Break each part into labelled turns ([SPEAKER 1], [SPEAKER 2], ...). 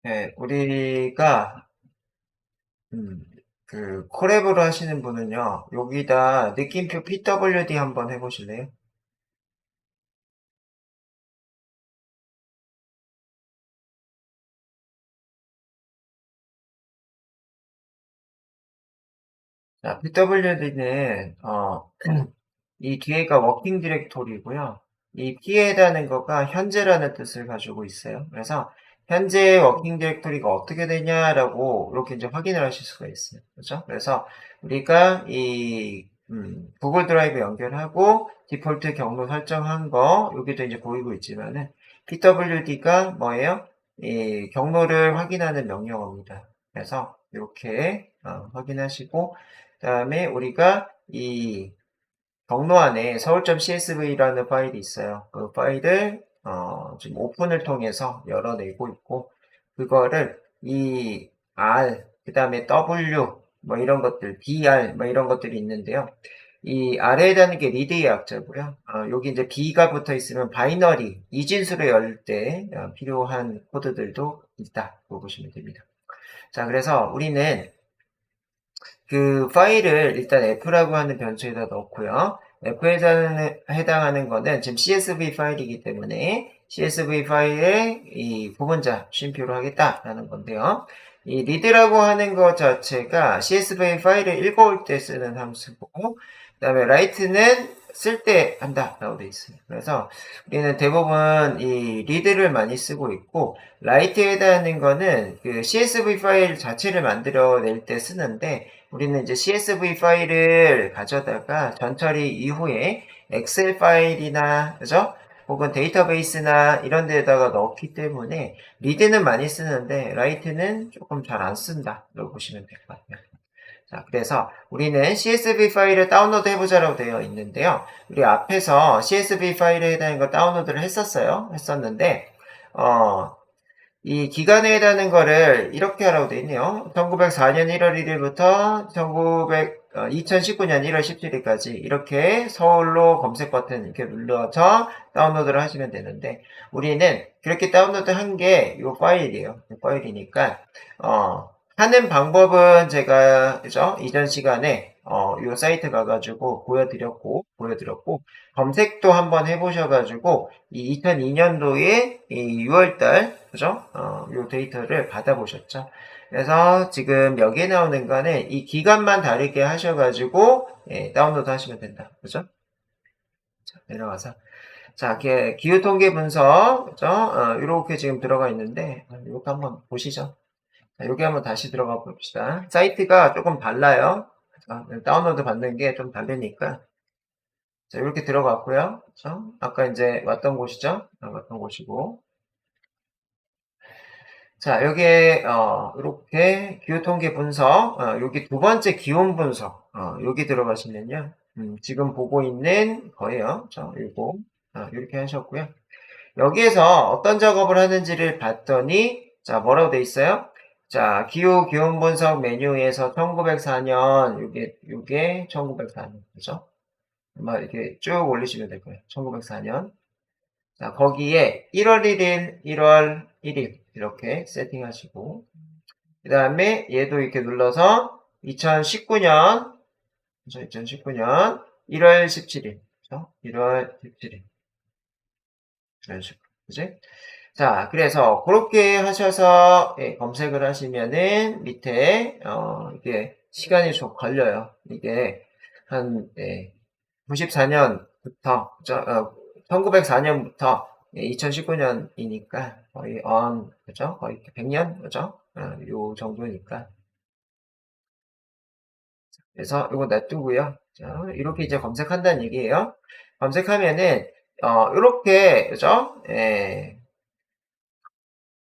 [SPEAKER 1] 네, 우리가 음, 그 콜랩으로 하시는 분은요. 여기다 느낌표 PWD 한번 해보실래요? 자, PWD는 이 뒤에가 워킹 디렉토리고요. 이 P에다는 거가 현재라는 뜻을 가지고 있어요. 그래서 현재 워킹 디렉토리가 어떻게 되냐라고 이렇게 이제 확인을 하실 수가 있어요. 그렇죠? 그래서 우리가 이 구글 드라이브 연결하고 디폴트 경로 설정한 거 여기도 이제 보이고 있지만은 pwd가 뭐예요? 이 경로를 확인하는 명령어입니다. 그래서 이렇게 확인하시고 그다음에 우리가 이 경로 안에 서울.csv라는 파일이 있어요. 그 파일을 지금 오픈을 통해서 열어내고 있고 그거를 이 R 그 다음에 W 뭐 이런 것들 BR 뭐 이런 것들이 있는데요. 이 R에 해당하는 게 리드의 약자고요. 여기 이제 B가 붙어 있으면 바이너리 이진수로 열 때 필요한 코드들도 있다고 보시면 됩니다. 자, 그래서 우리는 그 파일을 일단 F라고 하는 변수에다 넣고요. F에 해당하는 거는 지금 CSV 파일이기 때문에 CSV 파일에 이 부분자 쉼표로 하겠다라는 건데요. 이 read라고 하는 것 자체가 CSV 파일을 읽어올 때 쓰는 함수고, 그 다음에 write는 쓸 때 한다라고 되어 있어요. 그래서 우리는 대부분 이 read를 많이 쓰고 있고, write에 해당하는 거는 그 CSV 파일 자체를 만들어낼 때 쓰는데, 우리는 이제 CSV 파일을 가져다가 전처리 이후에 엑셀 파일이나, 그죠? 혹은 데이터베이스나 이런 데다가 넣기 때문에 리드는 많이 쓰는데 라이트는 조금 잘 안 쓴다라고 보시면 될 것 같아요. 자, 그래서 우리는 CSV 파일을 다운로드 해보자라고 되어 있는데요. 우리 앞에서 CSV 파일에 해당하는 거 다운로드를 했었는데, 어, 이 기간에 해당하는 거를 이렇게 하라고 되어 있네요. 1904년 1월 1일부터 2019년 1월 17일까지 이렇게 서울로 검색 버튼 이렇게 눌러서 다운로드를 하시면 되는데 우리는 그렇게 다운로드 한 게 이 파일이에요. 이 파일이니까 하는 방법은 제가 그죠? 이전 시간에 이 사이트 가가지고 보여드렸고 검색도 한번 해보셔가지고 이 2002년도에 이 6월달 그죠? 요 데이터를 받아보셨죠? 그래서 지금 여기에 나오는 거는 이 기간만 다르게 하셔가지고 예, 다운로드 하시면 된다. 그죠? 자, 내려와서 자, 이렇게 기후 통계 분석 그죠? 이렇게 지금 들어가 있는데 이렇게 한번 보시죠. 자, 여기 한번 다시 들어가 봅시다. 사이트가 조금 달라요. 자, 다운로드 받는 게 좀 다르니까 자, 이렇게 들어갔고요. 그렇죠? 아까 이제 왔던 곳이죠? 왔던 곳이고. 자, 여기에, 이렇게 기후통계 분석, 여기 두 번째 기온 분석, 여기 들어가시면요. 지금 보고 있는 거예요. 자, 이거, 이렇게 하셨고요. 여기에서 어떤 작업을 하는지를 봤더니, 자, 뭐라고 돼 있어요? 자, 기온 분석 메뉴에서 1904년, 요게 1904년, 그죠? 아마 이렇게 쭉 올리시면 될 거예요. 1904년. 자, 거기에 1월 1일, 1월 1일 이렇게 세팅하시고 그 다음에 얘도 이렇게 눌러서 2019년 2019년 1월 17일 그렇죠? 1월 17일 이런 식으로 그지? 자, 그래서 그렇게 하셔서 예, 검색을 하시면은 밑에 이게 시간이 좀 걸려요. 이게 한 예, 94년부터 1904년부터 2019년이니까 거의 그죠? 거의 100년 그죠? 요 정도니까 그래서 이거 놔두고요. 자, 이렇게 이제 검색한다는 얘기예요. 검색하면은 이렇게 그죠? 예,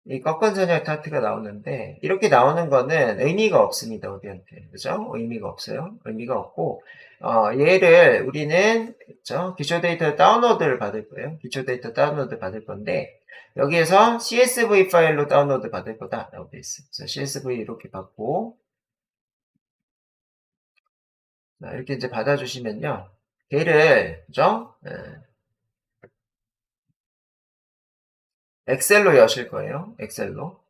[SPEAKER 1] 이 꺾은 선형 차트가 나오는데 이렇게 나오는 거는 의미가 없습니다. 우리한테 그죠? 의미가 없어요. 의미가 없고 얘를 우리는 그죠? 기초 데이터 다운로드를 받을 거예요. 기초 데이터 다운로드 받을 건데 여기에서 CSV 파일로 다운로드 받을 거다라고 돼 있어요. 그래서 CSV 이렇게 받고 자, 이렇게 이제 받아주시면요. 걔를 그죠? 엑셀로 여실 거예요. 엑셀로.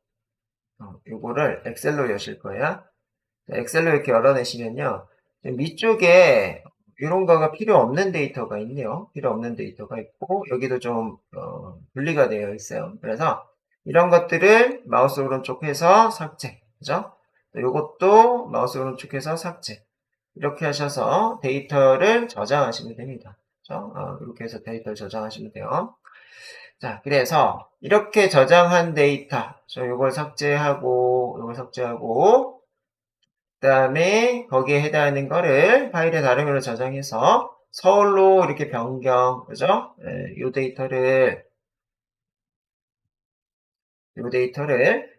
[SPEAKER 1] 요거를 엑셀로 여실 거예요. 엑셀로 이렇게 열어내시면요. 위쪽에 이런 거가 필요 없는 데이터가 있네요. 필요 없는 데이터가 있고, 여기도 좀, 분리가 되어 있어요. 그래서 이런 것들을 마우스 오른쪽 해서 삭제. 그죠? 요것도 마우스 오른쪽 해서 삭제. 이렇게 하셔서 데이터를 저장하시면 됩니다. 그죠? 이렇게 해서 데이터를 저장하시면 돼요. 자, 그래서 이렇게 저장한 데이터, 요걸 삭제하고, 요걸 삭제하고, 그 다음에 거기에 해당하는 거를 파일의 다름으로 저장해서 서울로 이렇게 변경, 그죠? 요 데이터를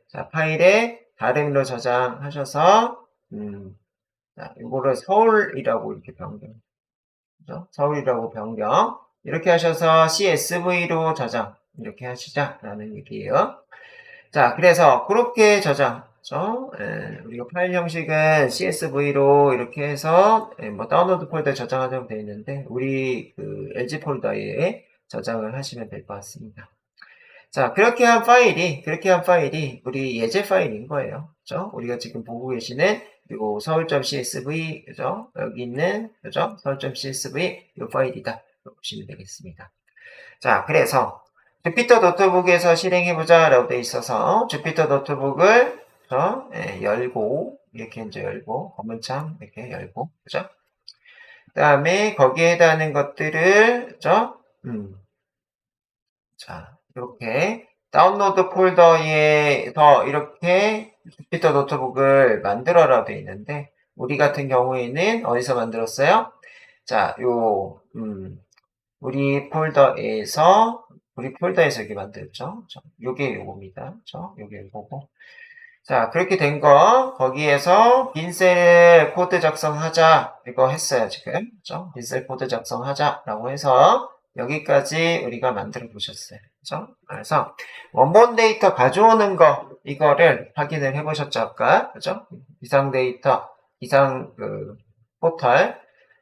[SPEAKER 1] 자, 파일의 다름으로 저장하셔서, 자, 요거를 서울이라고 이렇게 변경, 그죠? 서울이라고 변경. 이렇게 하셔서 CSV로 저장, 이렇게 하시자라는 얘기예요. 자, 그래서 그렇게 저장. 그죠? 우리가 파일 형식은 CSV로 이렇게 해서 뭐 다운로드 폴더에 저장하자고 되어 있는데 우리 그 LG 폴더에 저장을 하시면 될 것 같습니다. 자, 그렇게 한 파일이 우리 예제 파일인 거예요. 그죠? 우리가 지금 보고 계시는 요 서울.csv, 그죠? 여기 있는, 그죠? 서울.csv 요 파일이다. 보시면 되겠습니다. 자, 그래서 주피터 노트북에서 실행해보자 라고 되어 있어서 주피터 노트북을 열고 이렇게 이제 열고 검은창 이렇게 열고 그죠? 그 다음에 거기에 해당하는 것들을 그죠? 자, 이렇게 다운로드 폴더에서 이렇게 주피터 노트북을 만들어라 되어 있는데 우리 같은 경우에는 어디서 만들었어요? 자, 우리 폴더에서 이렇게 만들었죠. 요게 요겁니다. 요게 요거고. 자, 그렇게 된 거, 거기에서 빈셀 코드 작성하자. 이거 했어요, 지금. 그죠? 빈셀 코드 작성하자라고 해서 여기까지 우리가 만들어 보셨어요. 그죠? 그래서 원본 데이터 가져오는 거, 이거를 확인을 해 보셨죠, 아까. 그죠? 기상 데이터, 포털,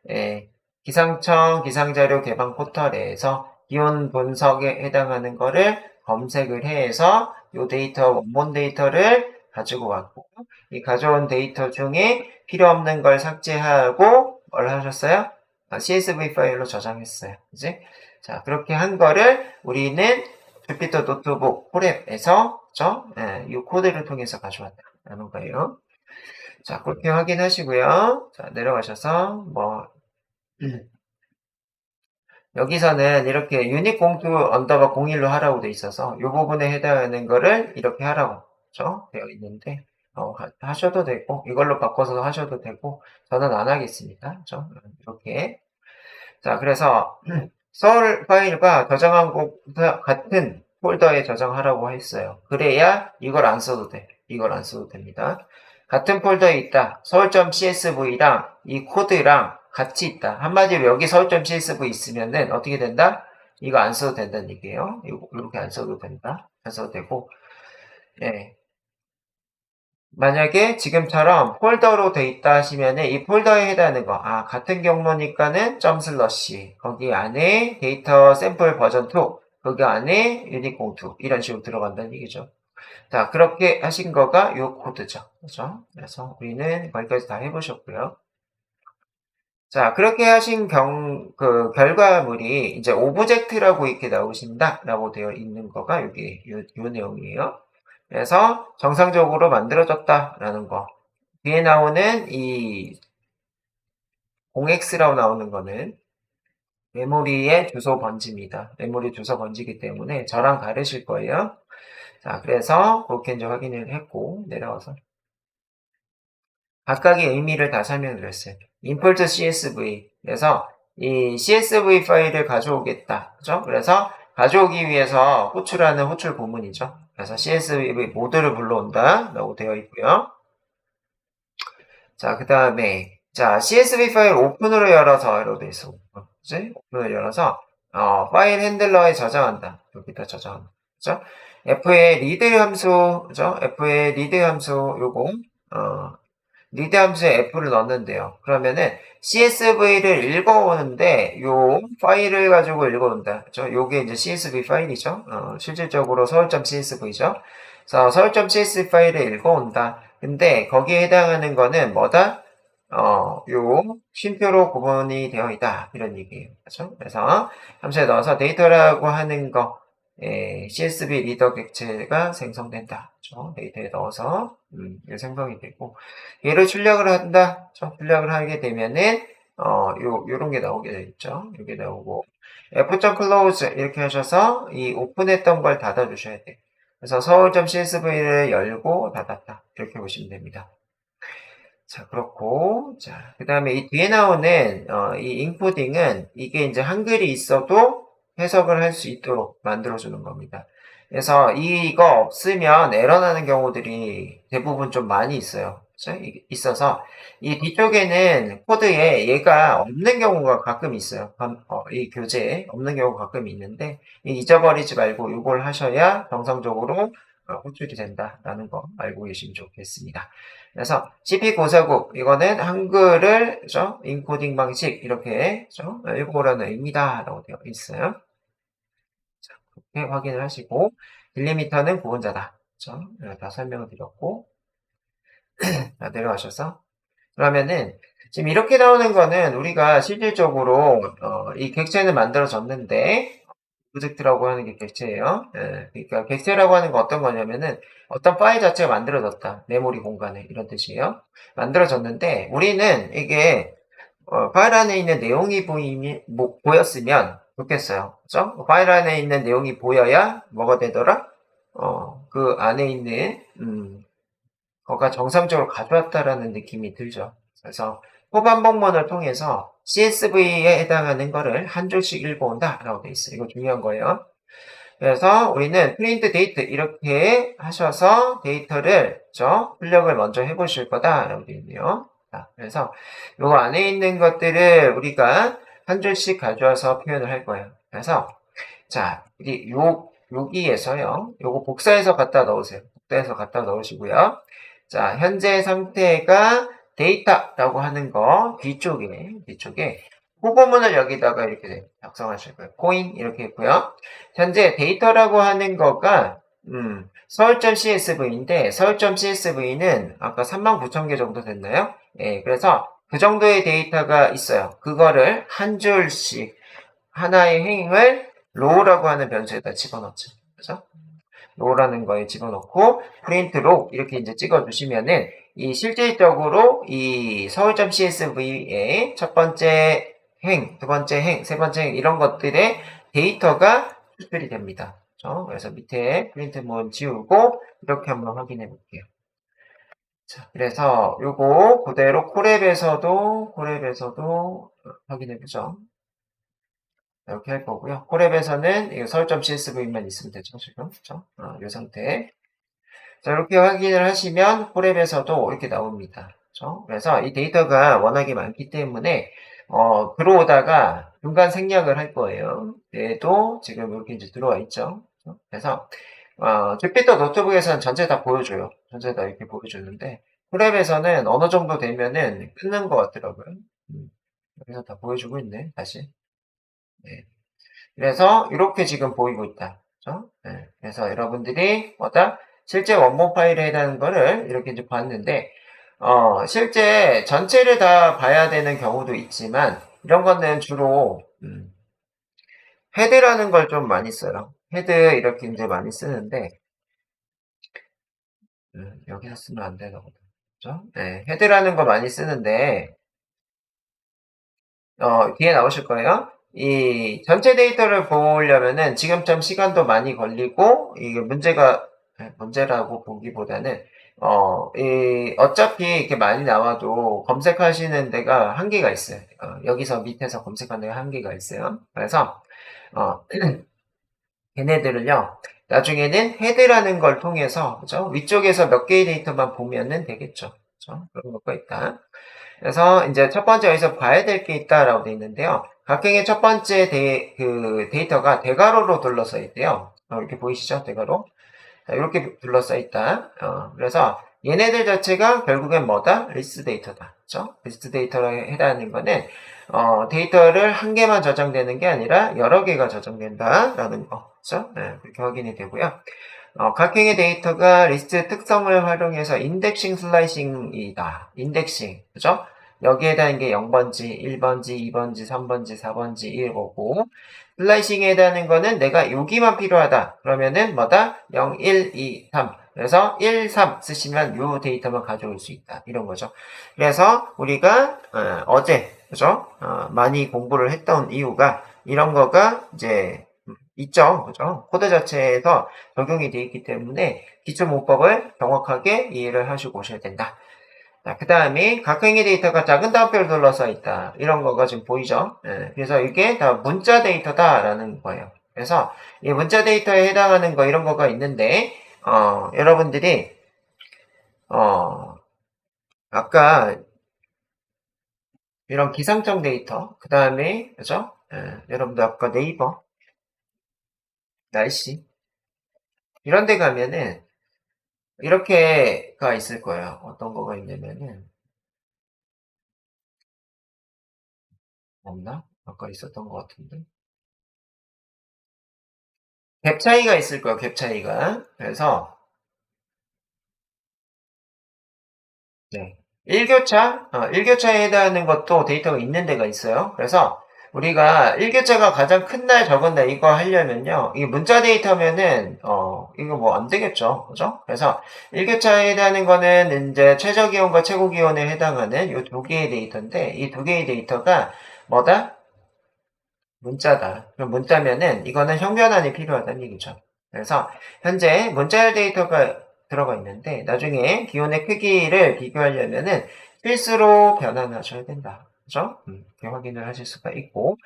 [SPEAKER 1] 예, 기상청 기상자료 개방 포털에서 기온 분석에 해당하는 거를 검색을 해서 이 데이터, 원본 데이터를 가지고 왔고, 이 가져온 데이터 중에 필요 없는 걸 삭제하고, 뭘 하셨어요? CSV 파일로 저장했어요. 그지? 자, 그렇게 한 거를 우리는 주피터 노트북 폴앱에서, 이 코드를 통해서 가져왔다라는 거예요. 자, 그렇게 확인하시고요. 자, 내려가셔서, 여기서는 이렇게 유닛 공투 언더바 01로 하라고 돼 있어서 이 부분에 해당하는 거를 이렇게 하라고 되어 있는데 하셔도 되고 이걸로 바꿔서 하셔도 되고 저는 안 하겠습니다. 이렇게 자 그래서 서울 파일과 저장한 곳과 같은 폴더에 저장하라고 했어요. 그래야 이걸 안 써도 돼. 이걸 안 써도 됩니다. 같은 폴더에 있다. 서울.csv랑 이 코드랑 같이 있다. 한마디로 여기 서울.csv 있으면은 어떻게 된다? 이거 안 써도 된다는 얘기예요. 이렇게 안 써도 된다. 안 써도 되고, 예. 만약에 지금처럼 폴더로 돼 있다 하시면은 이 폴더에 해당하는 거, 같은 경로니까는 점 슬러시, 거기 안에 데이터 샘플 버전 2, 거기 안에 유닛02 이런 식으로 들어간다는 얘기죠. 자, 그렇게 하신 거가 요 코드죠. 그죠? 그래서 우리는 거기까지 다 해보셨고요. 자, 그렇게 하신 결과물이 이제 오브젝트라고 이렇게 나오신다라고 되어 있는 거가 여기 요 내용이에요. 그래서 정상적으로 만들어졌다라는 거. 뒤에 나오는 이 0x라고 나오는 거는 메모리의 주소 번지입니다. 메모리 주소 번지기 때문에 저랑 다르실 거예요. 자, 그래서 그렇게 이제 확인을 했고 내려와서 각각의 의미를 다 설명드렸어요. import CSV. 그래서 이 CSV 파일을 가져오겠다. 그죠? 그래서 가져오기 위해서 호출하는 호출 구문이죠. 그래서 CSV 모드를 불러온다. 라고 되어 있고요. 자, 그 다음에, 자, CSV 파일 오픈으로 열어서, 이러고 되어 있어. 그지? 오픈을 열어서, 파일 핸들러에 저장한다. 여기다 저장한다. 그죠? F의 리드 함수, 그죠? F의 리드 함수, 요거, 리드 함수에 f를 넣는데요. 그러면은 CSV를 읽어오는데 요 파일을 가지고 읽어온다. 그죠? 요게 이제 CSV 파일이죠. 실질적으로 서울.csv죠. 그래서 서울.csv 파일을 읽어온다. 근데 거기에 해당하는 거는 뭐다? 요 쉼표로 구분이 되어 있다. 이런 얘기예요. 그렇죠? 그래서 함수에 넣어서 데이터라고 하는 거 CSV 리더 객체가 생성된다. 그렇죠? 데이터에 넣어서 이게 생성이 되고 얘를 출력을 한다. 출력을 하게 되면은 요런 게 나오게 되겠죠. 이게 나오고 f.close 이렇게 하셔서 이 오픈했던 걸 닫아 주셔야 돼. 그래서 서울.csv를 열고 닫았다. 이렇게 보시면 됩니다. 자, 그렇고, 자, 그 다음에 이 뒤에 나오는, 이 인코딩은 이게 이제 한글이 있어도 해석을 할 수 있도록 만들어주는 겁니다. 그래서 이거 없으면 에러 나는 경우들이 대부분 좀 많이 있어요. 그렇죠? 있어서 이 뒤쪽에는 코드에 얘가 없는 경우가 가끔 있어요. 이 교재에 없는 경우가 가끔 있는데 잊어버리지 말고 이걸 하셔야 정상적으로 호출이 된다라는 거 알고 계시면 좋겠습니다. 그래서 CP949 이거는 한글을 그죠? 인코딩 방식 이렇게 그죠? 읽어보라는 의미다 라고 되어 있어요. 자, 그렇게 확인을 하시고 딜리미터는 구분자다. 그죠? 다 설명을 드렸고 내려가셔서 그러면은 지금 이렇게 나오는 거는 우리가 실질적으로 이 객체는 만들어졌는데 프로젝트라고 하는 게 객체예요. 그러니까 객체라고 하는 건 어떤 거냐면은 어떤 파일 자체가 만들어졌다. 메모리 공간에 이런 뜻이에요. 만들어졌는데 우리는 이게 파일 안에 있는 내용이 보였으면 좋겠어요. 그죠? 파일 안에 있는 내용이 보여야 뭐가 되더라? 그 안에 있는 거가 정상적으로 가져왔다라는 느낌이 들죠. 그래서 후반복문을 통해서 CSV에 해당하는 거를 한 줄씩 읽어온다 라고 되어 있어요. 이거 중요한 거예요. 그래서 우리는 프린트 데이트 이렇게 하셔서 데이터를 출력을 먼저 해보실 거다 라고 되어 있네요. 자, 그래서 요 안에 있는 것들을 우리가 한 줄씩 가져와서 표현을 할 거예요. 그래서 자, 여기에서요. 요거 복사해서 갖다 넣으세요. 복사해서 갖다 넣으시고요. 자, 현재 상태가 데이터라고 하는 거 뒤쪽에 후보문을 여기다가 이렇게 작성하실 거예요. 코인 이렇게 있고요. 현재 데이터라고 하는 거가 서울.csv인데 서울.csv는 아까 39,000개 정도 됐나요? 예, 그래서 그 정도의 데이터가 있어요. 그거를 한 줄씩 하나의 행을 row라고 하는 변수에다 집어넣죠. 그죠? row라는 거에 집어넣고 print row 이렇게 이제 찍어주시면은 이 실질적으로 이 서울.csv의 첫 번째 행, 두 번째 행, 세 번째 행 이런 것들의 데이터가 수출이 됩니다. 그렇죠? 그래서 밑에 프린트 문 지우고 이렇게 한번 확인해 볼게요. 자, 그래서 요거 그대로 콜앱에서도 확인해 보죠. 이렇게 할 거고요. 콜앱에서는 서울.csv만 있으면 되죠, 지금. 그렇죠? 이 상태. 자, 이렇게 확인을 하시면 콜앱에서도 이렇게 나옵니다. 그렇죠? 그래서 이 데이터가 워낙에 많기 때문에 들어오다가 중간 생략을 할 거예요. 얘도 지금 이렇게 이제 들어와 있죠. 그렇죠? 그래서 주피터 노트북에서는 전체 다 보여줘요. 전체 다 이렇게 보여주는데 콜앱에서는 어느 정도 되면은 끊는 것 같더라고요. 여기서 다 보여주고 있네, 다시. 네. 그래서 이렇게 지금 보이고 있다. 그렇죠? 네. 그래서 여러분들이 실제 원본 파일에 해당하는 거를 이렇게 이제 봤는데 실제 전체를 다 봐야 되는 경우도 있지만 이런 거는 주로 헤드라는 걸 좀 많이 써요. 헤드 이렇게 이제 많이 쓰는데 여기서 쓰면 안 되나 보다. 그렇죠? 네. 헤드라는 거 많이 쓰는데 뒤에 나오실 거예요. 이 전체 데이터를 보려면은 지금처럼 시간도 많이 걸리고 이게 문제라고 보기보다는 어차피 이렇게 많이 나와도 검색하시는 데가 한계가 있어요. 여기서 밑에서 검색하는 데가 한계가 있어요. 그래서 걔네들을요. 나중에는 헤드라는 걸 통해서 그죠? 위쪽에서 몇 개의 데이터만 보면은 되겠죠. 그죠? 그런 것가 있다. 그래서 이제 첫 번째 여기서 봐야 될 게 있다라고 되어 있는데요. 각행의 첫 번째 데이터가 대괄호로 둘러싸여 있대요. 이렇게 보이시죠? 대괄호. 자, 이렇게 둘러싸여 있다. 그래서 얘네들 자체가 결국엔 뭐다? 리스트 데이터다. 그죠? 리스트 데이터에 해당하는 거는, 데이터를 한 개만 저장되는 게 아니라 여러 개가 저장된다라는 거. 그죠? 네, 그렇게 확인이 되고요. 각 행의 데이터가 리스트 특성을 활용해서 인덱싱 슬라이싱이다. 인덱싱. 그죠? 여기에 해당하는 게 0번지, 1번지, 2번지, 3번지, 4번지 이거고, 슬라이싱에 해당하는 거는 내가 여기만 필요하다. 그러면은 뭐다? 0, 1, 2, 3. 그래서 1, 3 쓰시면 요 데이터만 가져올 수 있다. 이런 거죠. 그래서 우리가 어제 그죠? 많이 공부를 했던 이유가 이런 거가 이제 있죠. 그죠? 코드 자체에서 적용이 되어 있기 때문에 기초문법을 정확하게 이해를 하시고 오셔야 된다. 자, 그 다음에 각 행의 데이터가 작은 따옴표를 둘러싸 있다. 이런 거가 지금 보이죠? 그래서 이게 다 문자 데이터다라는 거예요. 그래서 이 문자 데이터에 해당하는 거 이런 거가 있는데 여러분들이 아까 이런 기상청 데이터 그 다음에 그죠? 여러분들 아까 네이버 날씨 이런 데 가면은 이렇게가 있을 거예요. 어떤 거가 있냐면은 없나? 아까 있었던 것 같은데 갭 차이가 있을 거예요. 갭 차이가. 그래서 네. 일교차에 해당하는 것도 데이터가 있는 데가 있어요. 그래서 우리가 일교차가 가장 큰 날, 적은 날 이거 하려면요. 이게 문자 데이터면은, 이거 뭐 안 되겠죠. 그죠? 그래서 일교차에 해당하는 거는 이제 최저 기온과 최고 기온에 해당하는 이 두 개의 데이터인데, 이 두 개의 데이터가 뭐다? 문자다. 그럼 문자면은 이거는 형변환이 필요하다는 얘기죠. 그래서 현재 문자열 데이터가 들어가 있는데 나중에 기온의 크기를 비교하려면은 필수로 변환하셔야 된다. 그죠? 이렇게 확인을 하실 수가 있고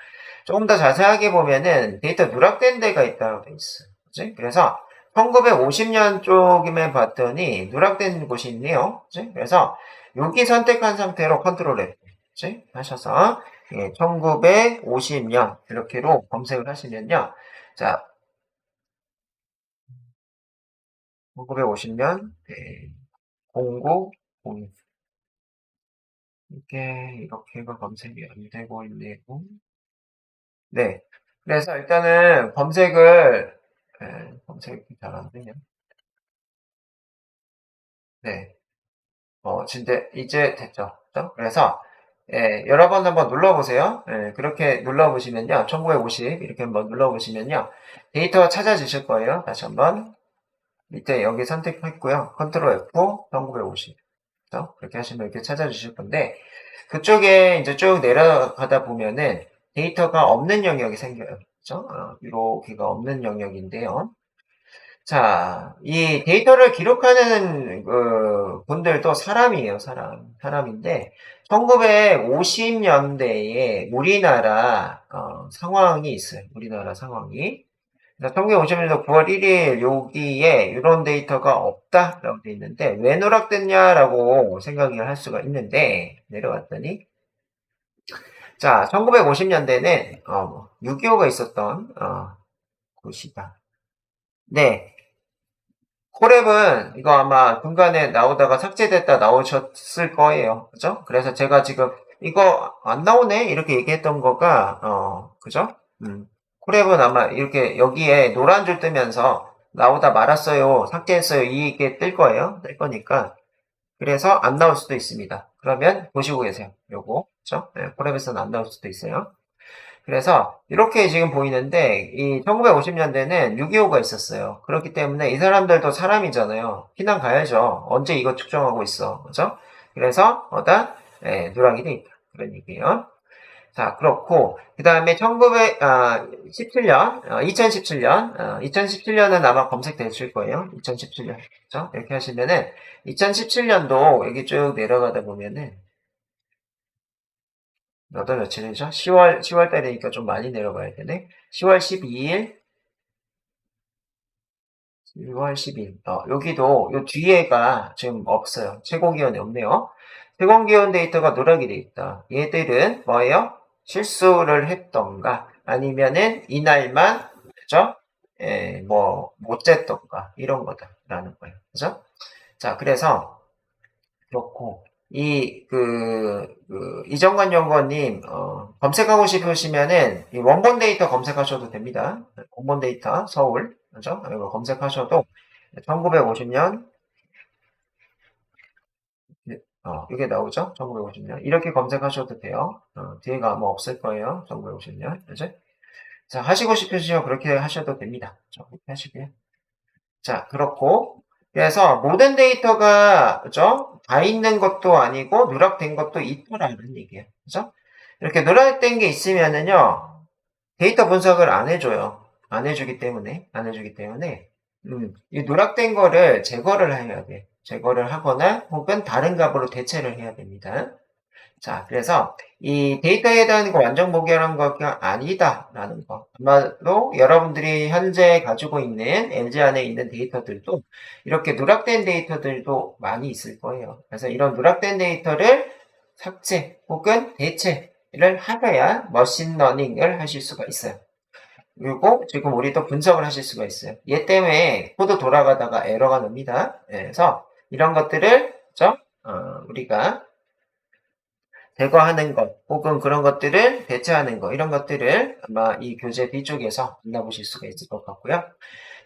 [SPEAKER 1] 조금 더 자세하게 보면은 데이터 누락된 데가 있다고 돼 있어. 그지? 그래서 1950년 쪽이면 봤더니 누락된 곳이 있네요. 그지? 그래서 여기 선택한 상태로 컨트롤 F 그지? 하셔서 1950년 이렇게로 검색을 하시면요. 자, 1950년 09, 0 이게 이렇게가 검색이 안 되고 있네요. 네. 그래서 일단은 검색이 잘 안 되냐? 네. 진짜 이제 됐죠. 그죠? 그래서 여러 번 한번 눌러보세요. 그렇게 눌러보시면요. 1950 이렇게 한번 눌러보시면요. 데이터가 찾아지실 거예요. 다시 한번 밑에 여기 선택했고요. 컨트롤 F 1950 그죠? 그렇게 하시면 이렇게 찾아주실 건데 그쪽에 이제 쭉 내려가다 보면은 데이터가 없는 영역이 생겨요. 그죠? 이렇게가 없는 영역인데요. 자, 이 데이터를 기록하는 그 분들도 사람이에요, 사람인데 1950년대에 우리나라 상황이 있어요. 우리나라 상황이. 1950년도 9월 1일 여기에 이런 데이터가 없다라고 돼 있는데 왜 누락됐냐라고 생각을 할 수가 있는데 내려왔더니 자, 1950년대는 6.25가 있었던 곳이다. 네, 코랩은 이거 아마 중간에 나오다가 삭제됐다 나오셨을 거예요. 그죠? 그래서 제가 지금 이거 안 나오네? 이렇게 얘기했던 거가, 그죠? 코랩은 아마 이렇게 여기에 노란 줄 뜨면서 나오다 말았어요. 삭제했어요. 이게 뜰 거예요. 뜰 거니까. 그래서 안 나올 수도 있습니다. 그러면 보시고 계세요. 요거. 그죠? 네, 코랩에서는 안 나올 수도 있어요. 그래서 이렇게 지금 보이는데 이 1950년대는 6.25가 있었어요. 그렇기 때문에 이 사람들도 사람이잖아요. 피난 가야죠. 언제 이거 측정하고 있어. 그죠? 그래서 누락이 돼 있다. 그런 얘기예요. 자, 그렇고 그 다음에 1917년, 2017년은 아마 검색되실 거예요. 2017년. 그죠? 이렇게 하시면은 2017년도 여기 쭉 내려가다 보면은 몇 월 며칠이죠? 10월 달이니까 좀 많이 내려가야 되네. 10월 12일, 10월 10일. 여기도 요 뒤에가 지금 없어요. 최고기온이 없네요. 최고기온 데이터가 누락이 돼 있다. 얘들은 뭐예요? 실수를 했던가, 아니면은 이날만, 그죠? 못 쟀던가, 이런 거다라는 거예요. 그죠? 자, 그래서 그렇고, 이정관 연구원님, 검색하고 싶으시면은, 이 원본 데이터 검색하셔도 됩니다. 원본 데이터, 서울, 그죠? 이거 검색하셔도, 1950년, 이게 나오죠? 1950년. 이렇게 검색하셔도 돼요. 뒤에가 아마 없을 거예요. 1950년. 그죠? 자, 하시고 싶으시면 그렇게 하셔도 됩니다. 그렇게 하시고요. 자, 그렇고. 그래서 모든 데이터가, 그죠? 다 있는 것도 아니고, 누락된 것도 있더라는 얘기예요. 그죠? 이렇게 누락된 게 있으면은요, 데이터 분석을 안 해줘요. 안 해주기 때문에, 이 누락된 거를 제거를 해야 돼. 제거를 하거나, 혹은 다른 값으로 대체를 해야 됩니다. 자, 그래서 이 데이터에 대한 거 완전 무결한 거가 아니다라는 거. 아마도 여러분들이 현재 가지고 있는 LG 안에 있는 데이터들도 이렇게 누락된 데이터들도 많이 있을 거예요. 그래서 이런 누락된 데이터를 삭제 혹은 대체를 하셔야 머신러닝을 하실 수가 있어요. 그리고 지금 우리도 분석을 하실 수가 있어요. 얘 때문에 코드 돌아가다가 에러가 납니다. 그래서 이런 것들을 우리가 제거하는 것, 혹은 그런 것들을 대체하는 것, 이런 것들을 아마 이 교재 뒤쪽에서 만나보실 수가 있을 것 같고요.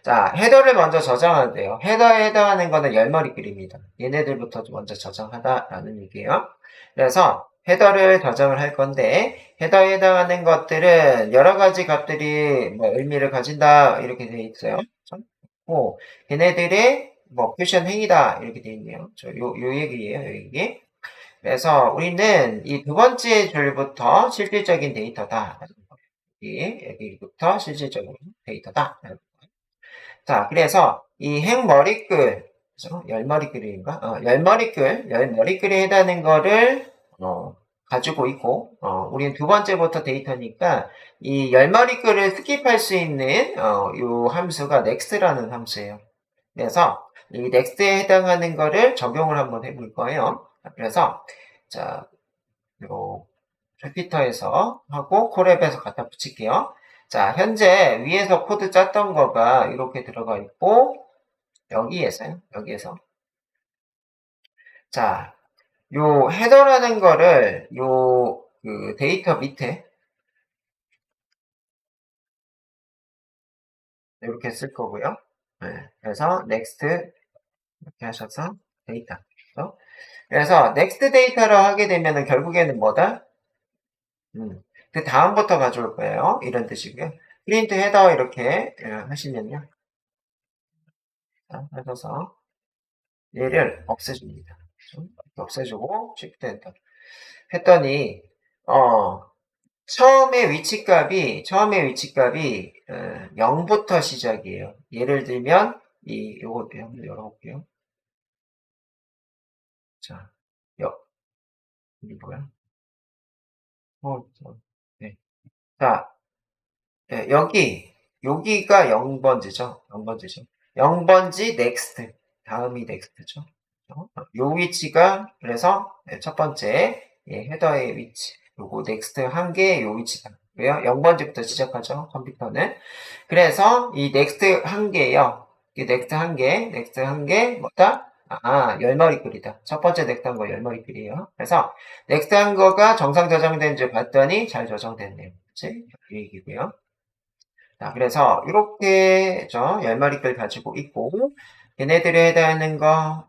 [SPEAKER 1] 자, 헤더를 먼저 저장하는데요. 헤더에 해당하는 거는 열머리 글입니다. 얘네들부터 먼저 저장하다라는 얘기예요. 그래서 헤더를 저장을 할 건데, 헤더에 해당하는 것들은 여러 가지 값들이 뭐 의미를 가진다, 이렇게 되어 있어요. 걔네들의 뭐 퓨전 행위다, 이렇게 되어 있네요. 요 얘기예요, 요 얘기. 그래서 우리는 이 두 번째 줄부터 실질적인 데이터다. 여기부터 실질적인 데이터다. 자, 그래서 이 행머리글, 그죠? 열머리글인가? 열머리글에 해당하는 거를, 가지고 있고, 우리는 두 번째부터 데이터니까, 이 열머리글을 스킵할 수 있는, 요 함수가 next라는 함수예요. 그래서 이 next에 해당하는 거를 적용을 한번 해볼 거예요. 그래서, 자, 요, 주피터에서 하고 콜앱에서 갖다 붙일게요. 자, 현재 위에서 코드 짰던 거가 이렇게 들어가 있고, 여기에서. 자, 요 헤더라는 거를 데이터 밑에 이렇게 쓸 거고요. 네, 그래서 next 이렇게 하셔서 데이터. 그래서 next 데이터를 하게 되면은 결국에는 뭐다? 그 다음부터 가져올 거예요. 이런 뜻이고요. 프린트 헤더 이렇게 하시면요. 자, 하셔서 얘를 없애줍니다. 없애주고 shift 엔터 했더니 처음에 위치값이 0부터 시작이에요. 예를 들면 요거 한번 열어볼게요. 자, 이게 뭐야? 네. 자, 네, 여기가 0번지죠. 0번지 next. 다음이 next죠. 요 위치가 그래서 첫 번째 헤더의 위치. 요거 next 한 개 요 위치다. 왜요? 0번지부터 시작하죠. 컴퓨터는. 그래서 이 next 한 개요. 이 next 한 개 뭐다? 열머리 글이다. 첫 번째 next 한 거 열머리 글이에요. 그래서 next 한 거가 정상 저장된 줄 봤더니 잘 저장됐네요. 그치? 이 얘기고요. 자, 그래서 이렇게 열마리글 가지고 있고 얘네들에 해당하는 거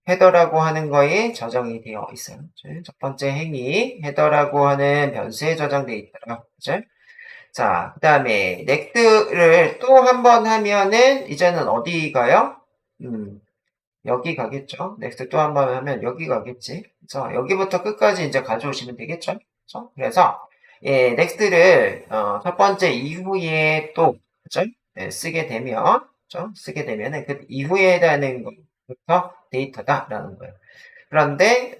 [SPEAKER 1] 헤더라고 하는 거에 저장이 되어 있어요. 첫 번째 행위 헤더라고 하는 변수에 저장되어 있다. 그죠? 자, 그 다음에 넥트를 또 한 번 하면은 이제는 어디 가요? 여기 가겠죠. 넥스트 또 한 번 하면 여기 가겠지. 그래서 여기부터 끝까지 이제 가져오시면 되겠죠. 그래서 예, 넥스트를 첫 번째 이후에 또 그죠? 예, 쓰게 되면 쓰게 되면은 그 이후에 해당하는 것부터 데이터다라는 거예요. 그런데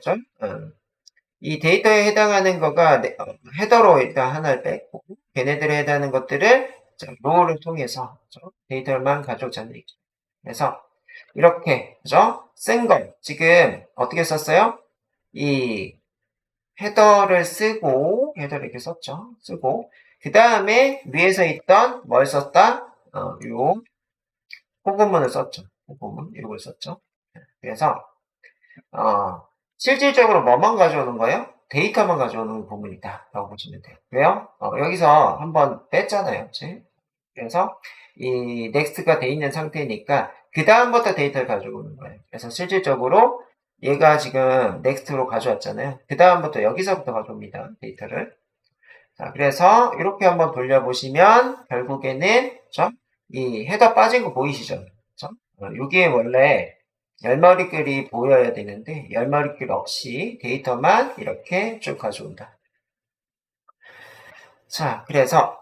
[SPEAKER 1] 이 데이터에 해당하는 거가 헤더로 일단 하나를 뺐고 걔네들에 해당하는 것들을 로우를 통해서 데이터만 가져오자는 얘기죠. 그래서 이렇게 그죠? 쓴 거 지금 어떻게 썼어요? 이 헤더를 이렇게 썼죠. 쓰고 그 다음에 위에서 있던 뭘 썼다? 요 호구문을 썼죠. 호구문 이걸 썼죠. 그래서 실질적으로 뭐만 가져오는 거예요? 데이터만 가져오는 부분이다 라고 보시면 돼요. 왜요? 여기서 한번 뺐잖아요. 그치? 그래서 이 넥스트가 돼 있는 상태니까 그 다음부터 데이터를 가져오는 거예요. 그래서 실질적으로 얘가 지금 넥스트로 가져왔잖아요. 그 다음부터 여기서부터 가져옵니다. 데이터를. 자, 그래서 이렇게 한번 돌려보시면 결국에는 그쵸? 이 헤더 빠진 거 보이시죠? 그쵸? 여기에 원래 열머리글이 보여야 되는데 열머리글 없이 데이터만 이렇게 쭉 가져온다. 자, 그래서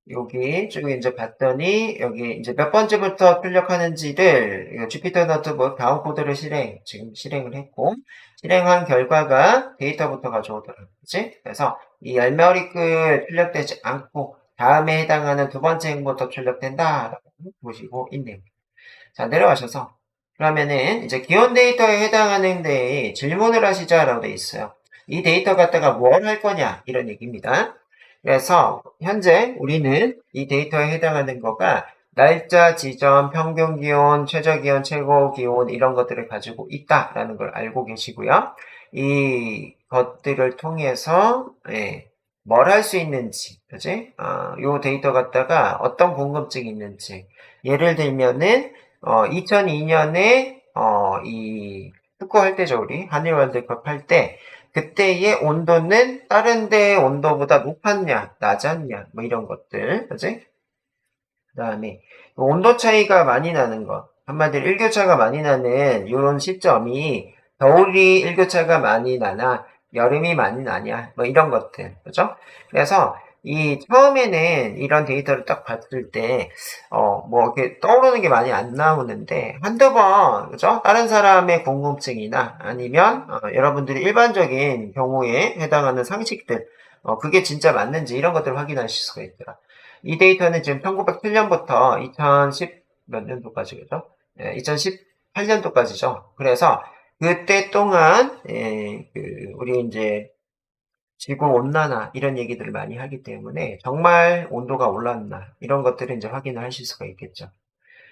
[SPEAKER 1] 여기 쭉 이제 봤더니 여기 이제 몇 번째부터 출력하는지를 주피터 노트북 다운 코드를 지금 실행을 했고 실행한 결과가 데이터부터 가져오더라고요. 그치? 그래서 이 열머리글 출력되지 않고 다음에 해당하는 두 번째 행부터 출력된다라고 보시고 있네요. 자, 내려가셔서 그러면은 이제 기본 데이터에 해당하는 데에 질문을 하시자라고 돼 있어요. 이 데이터 갖다가 뭘 할 거냐 이런 얘기입니다. 그래서 현재 우리는 이 데이터에 해당하는 거가 날짜, 지점, 평균 기온, 최저 기온, 최고 기온 이런 것들을 가지고 있다라는 걸 알고 계시고요. 이 것들을 통해서 뭘 할 수 있는지, 그지? 요 데이터 갖다가 어떤 궁금증이 있는지. 예를 들면은 2002년에 이 축구할 때죠, 우리 한일 월드컵 할 때 그때의 온도는 다른 데의 온도보다 높았냐, 낮았냐, 뭐 이런 것들, 그지? 그 다음에 온도 차이가 많이 나는 것, 한마디로 일교차가 많이 나는 이런 시점이 겨울이 일교차가 많이 나나 여름이 많이 나냐, 뭐 이런 것들, 그죠? 그래서 이 처음에는 이런 데이터를 딱 봤을 때, 뭐 이렇게 떠오르는 게 많이 안 나오는데 한두 번, 그죠? 다른 사람의 궁금증이나 아니면 여러분들이 일반적인 경우에 해당하는 상식들, 그게 진짜 맞는지 이런 것들을 확인하실 수가 있더라. 이 데이터는 지금 1907년부터 2010 몇 년도까지 그죠? 2018년도까지죠. 그래서 그때 동안 우리 이제 지구 온난화 이런 얘기들을 많이 하기 때문에 정말 온도가 올랐나 이런 것들을 이제 확인을 하실 수가 있겠죠.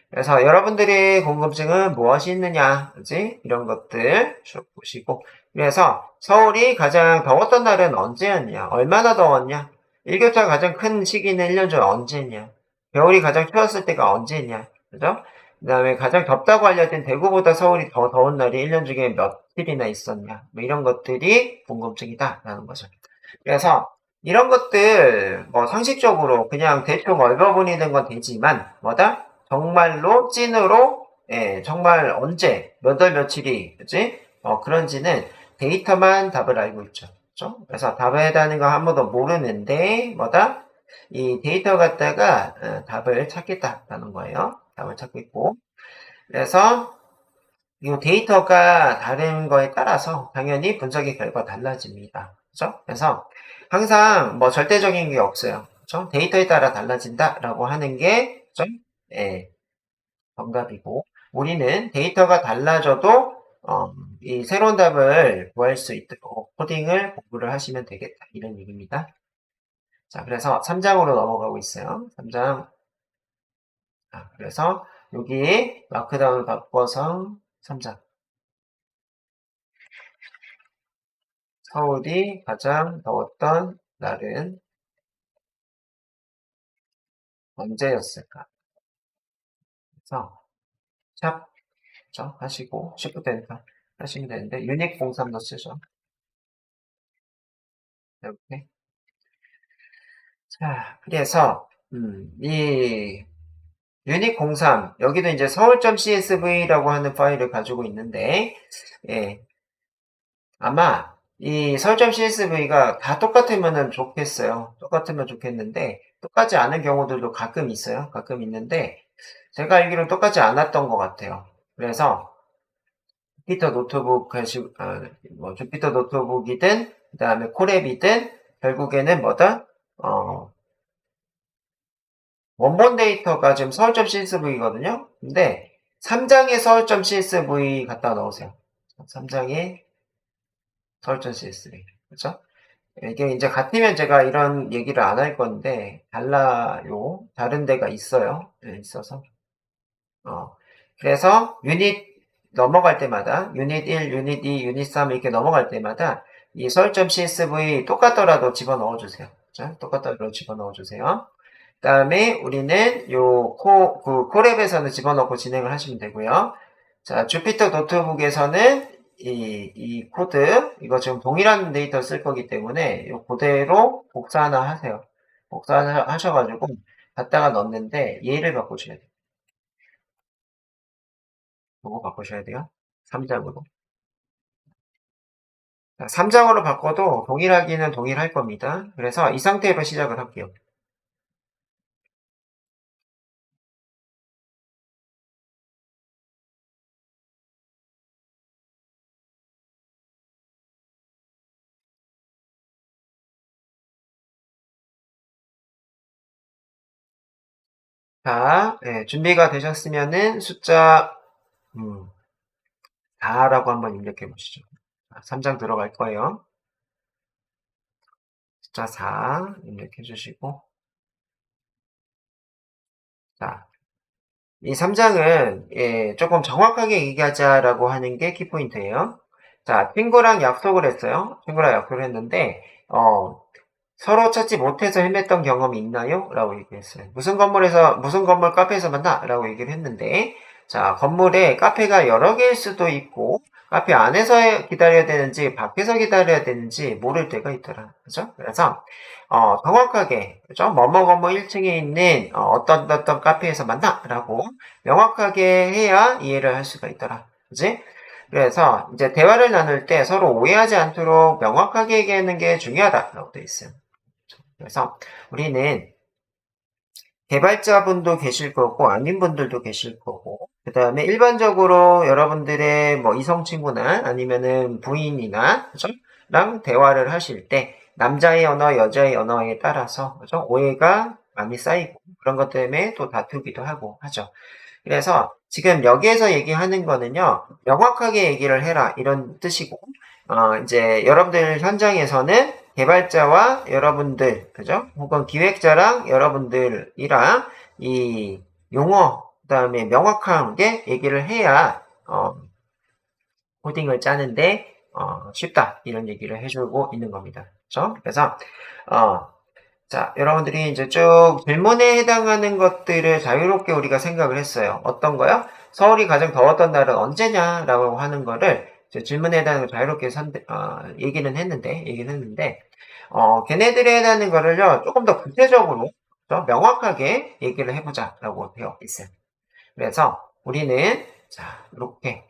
[SPEAKER 1] 그래서 여러분들의 궁금증은 무엇이 있느냐, 그지? 이런 것들 쭉 보시고. 그래서 서울이 가장 더웠던 날은 언제였냐? 얼마나 더웠냐? 일교차가 가장 큰 시기는 1년 전 언제냐? 겨울이 가장 추웠을 때가 언제냐? 그죠? 그 다음에 가장 덥다고 알려진 대구보다 서울이 더 더운 날이 1년 중에 며칠이나 있었냐? 뭐 이런 것들이 궁금증이다라는 거죠. 그래서 이런 것들 뭐 상식적으로 그냥 대충 얽어보이는 건 되지만 뭐다? 정말로 찐으로 정말 언제 몇 월 며칠이 그지? 그런지는 데이터만 답을 알고 있죠. 그렇죠? 그래서 답에 해당하는 거 한 번도 모르는데 뭐다? 이 데이터 갖다가 답을 찾겠다라는 거예요. 답을 찾고 있고 그래서 이 데이터가 다른 거에 따라서 당연히 분석의 결과 달라집니다. 그죠? 그래서 항상 뭐 절대적인 게 없어요. 그죠? 데이터에 따라 달라진다라고 하는 게 그죠? 예, 정답이고 우리는 데이터가 달라져도 이 새로운 답을 구할 수 있도록 코딩을 공부를 하시면 되겠다. 이런 얘기입니다. 자, 그래서 3장으로 넘어가고 있어요. 3장. 그래서 여기 마크다운을 바꿔서 3장. 서울이 가장 더웠던 날은 언제였을까? 그래서 샵 하시고 Shift 엔터 하시면 되는데 유닉 03도 쓰죠. 이렇게. 자, 그래서 이 유닉 03 여기도 이제 서울.csv라고 하는 파일을 가지고 있는데 예, 아마 이 서울.csv가 다 똑같으면 좋겠어요. 똑같으면 좋겠는데 똑같지 않은 경우들도 가끔 있어요. 가끔 있는데 제가 알기로는 똑같지 않았던 것 같아요. 그래서 주피터 노트북 뭐 주피터 노트북이든 그 다음에 코랩이든 결국에는 뭐다? 원본 데이터가 지금 서울.csv거든요. 근데 3장에 서울.csv 갖다 넣으세요. 3장에 서울.csv. 그렇죠? 이게 이제 같으면 제가 이런 얘기를 안 할 건데 달라요. 다른 데가 있어요. 있어서. 그래서 유닛 넘어갈 때마다 유닛 1, 유닛 2, 유닛 3 이렇게 넘어갈 때마다 이 서울.csv 똑같더라도 집어넣어 주세요. 자, 똑같더라도 집어넣어 주세요. 그 다음에 우리는 코랩에서는 집어넣고 진행을 하시면 되고요. 자, 주피터 노트북에서는 이 코드, 이거 지금 동일한 데이터 쓸 거기 때문에 이 그대로 복사하나 하세요. 복사하나 하셔가지고 갖다가 넣는데 얘를 바꾸셔야 돼요. 요거 바꾸셔야 돼요. 3장으로. 3장으로 바꿔도 동일하기는 동일할 겁니다. 그래서 이 상태로 시작을 할게요. 자, 준비가 되셨으면은 숫자 4라고 한번 입력해 보시죠. 3장 들어갈 거예요. 숫자 4 입력해 주시고, 자, 이 3장은 조금 정확하게 얘기하자라고 하는 게 키포인트예요. 자, 친구랑 약속을 했어요. 친구랑 약속을 했는데 서로 찾지 못해서 헤맸던 경험이 있나요? 라고 얘기했어요. 무슨 건물 카페에서 만나? 라고 얘기를 했는데, 자, 건물에 카페가 여러 개일 수도 있고, 카페 안에서 기다려야 되는지, 밖에서 기다려야 되는지 모를 때가 있더라. 그죠? 그래서, 정확하게, 그죠? 뭐뭐 건물 1층에 있는, 어떤 카페에서 만나? 라고 명확하게 해야 이해를 할 수가 있더라. 그지? 그래서, 이제 대화를 나눌 때 서로 오해하지 않도록 명확하게 얘기하는 게 중요하다라고 되어 있어요. 그래서 우리는 개발자분도 계실 거고 아닌 분들도 계실 거고 그 다음에 일반적으로 여러분들의 뭐 이성 친구나 아니면은 부인이나 그죠? 랑 대화를 하실 때 남자의 언어, 여자의 언어에 따라서 그죠? 오해가 많이 쌓이고 그런 것 때문에 또 다투기도 하고 하죠. 그래서 지금 여기에서 얘기하는 거는요, 명확하게 얘기를 해라 이런 뜻이고, 이제 여러분들 현장에서는 개발자와 여러분들, 그죠? 혹은 기획자랑 여러분들이랑 이 용어, 그 다음에 명확하게 얘기를 해야, 코딩을 짜는데, 쉽다. 이런 얘기를 해주고 있는 겁니다. 그죠? 그래서, 어, 자, 여러분들이 이제 쭉 질문에 해당하는 것들을 자유롭게 우리가 생각을 했어요. 어떤 거요? 서울이 가장 더웠던 날은 언제냐라고 하는 거를 질문에 해당하는 걸 자유롭게 얘기는 했는데, 걔네들에 해당하는 거를요, 조금 더 구체적으로, 더 명확하게 얘기를 해보자라고 되어 있어요. 그래서 우리는, 자, 이렇게,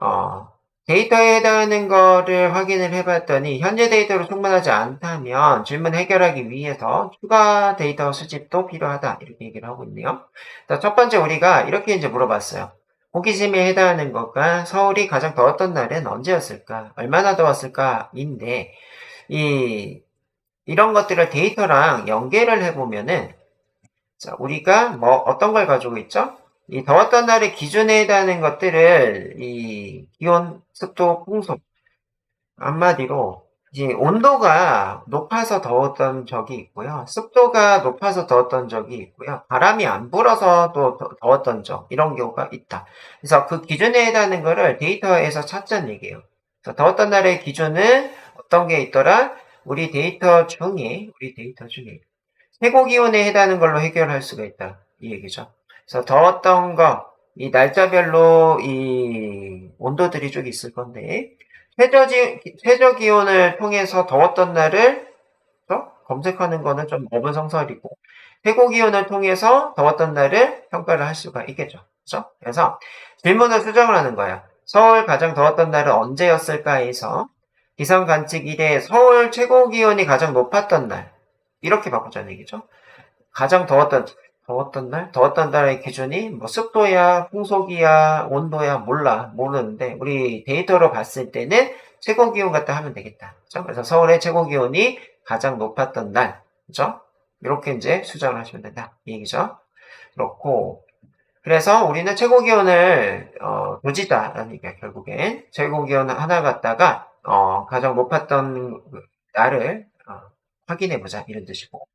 [SPEAKER 1] 어, 데이터에 해당하는 거를 확인을 해봤더니 현재 데이터로 충분하지 않다면 질문 해결하기 위해서 추가 데이터 수집도 필요하다 이렇게 얘기를 하고 있네요. 자, 첫 번째 우리가 이렇게 이제 물어봤어요. 호기심에 해당하는 것과 서울이 가장 더웠던 날은 언제였을까? 얼마나 더웠을까?인데 이런 것들을 데이터랑 연계를 해보면은 자, 우리가 뭐 어떤 걸 가지고 있죠? 이 더웠던 날의 기준에 해당하는 것들을 이 기온, 습도, 풍속 한마디로 이제 온도가 높아서 더웠던 적이 있고요. 습도가 높아서 더웠던 적이 있고요. 바람이 안 불어서 또 더웠던 적 이런 경우가 있다. 그래서 그 기준에 해당하는 거를 데이터에서 찾자는 얘기예요. 그래서 더웠던 날의 기준은 어떤 게 있더라? 우리 데이터 중에 최고 기온에 해당하는 걸로 해결할 수가 있다. 이 얘기죠. 그래서 더웠던 거, 이 날짜별로 이 온도들이 쭉 있을 건데, 최저 기온을 통해서 더웠던 날을 검색하는 거는 좀 어불성설이고, 최고 기온을 통해서 더웠던 날을 평가를 할 수가 있겠죠. 그죠? 그래서 질문을 수정을 하는 거야. 서울 가장 더웠던 날은 언제였을까에서 기상 관측 이래 서울 최고 기온이 가장 높았던 날. 이렇게 바꾸자는 얘기죠. 가장 더웠던 날? 더웠던 날의 기준이 뭐 습도야, 풍속이야, 온도야, 모르는데, 우리 데이터로 봤을 때는 최고 기온 갖다 하면 되겠다. 그죠? 그래서 서울의 최고 기온이 가장 높았던 날. 그죠? 이렇게 이제 수정을 하시면 된다. 이 얘기죠. 그렇고, 그래서 우리는 최고 기온을, 도지다라는 얘기야, 결국엔. 최고 기온 하나 갖다가, 가장 높았던 날을, 확인해보자. 이런 뜻이고.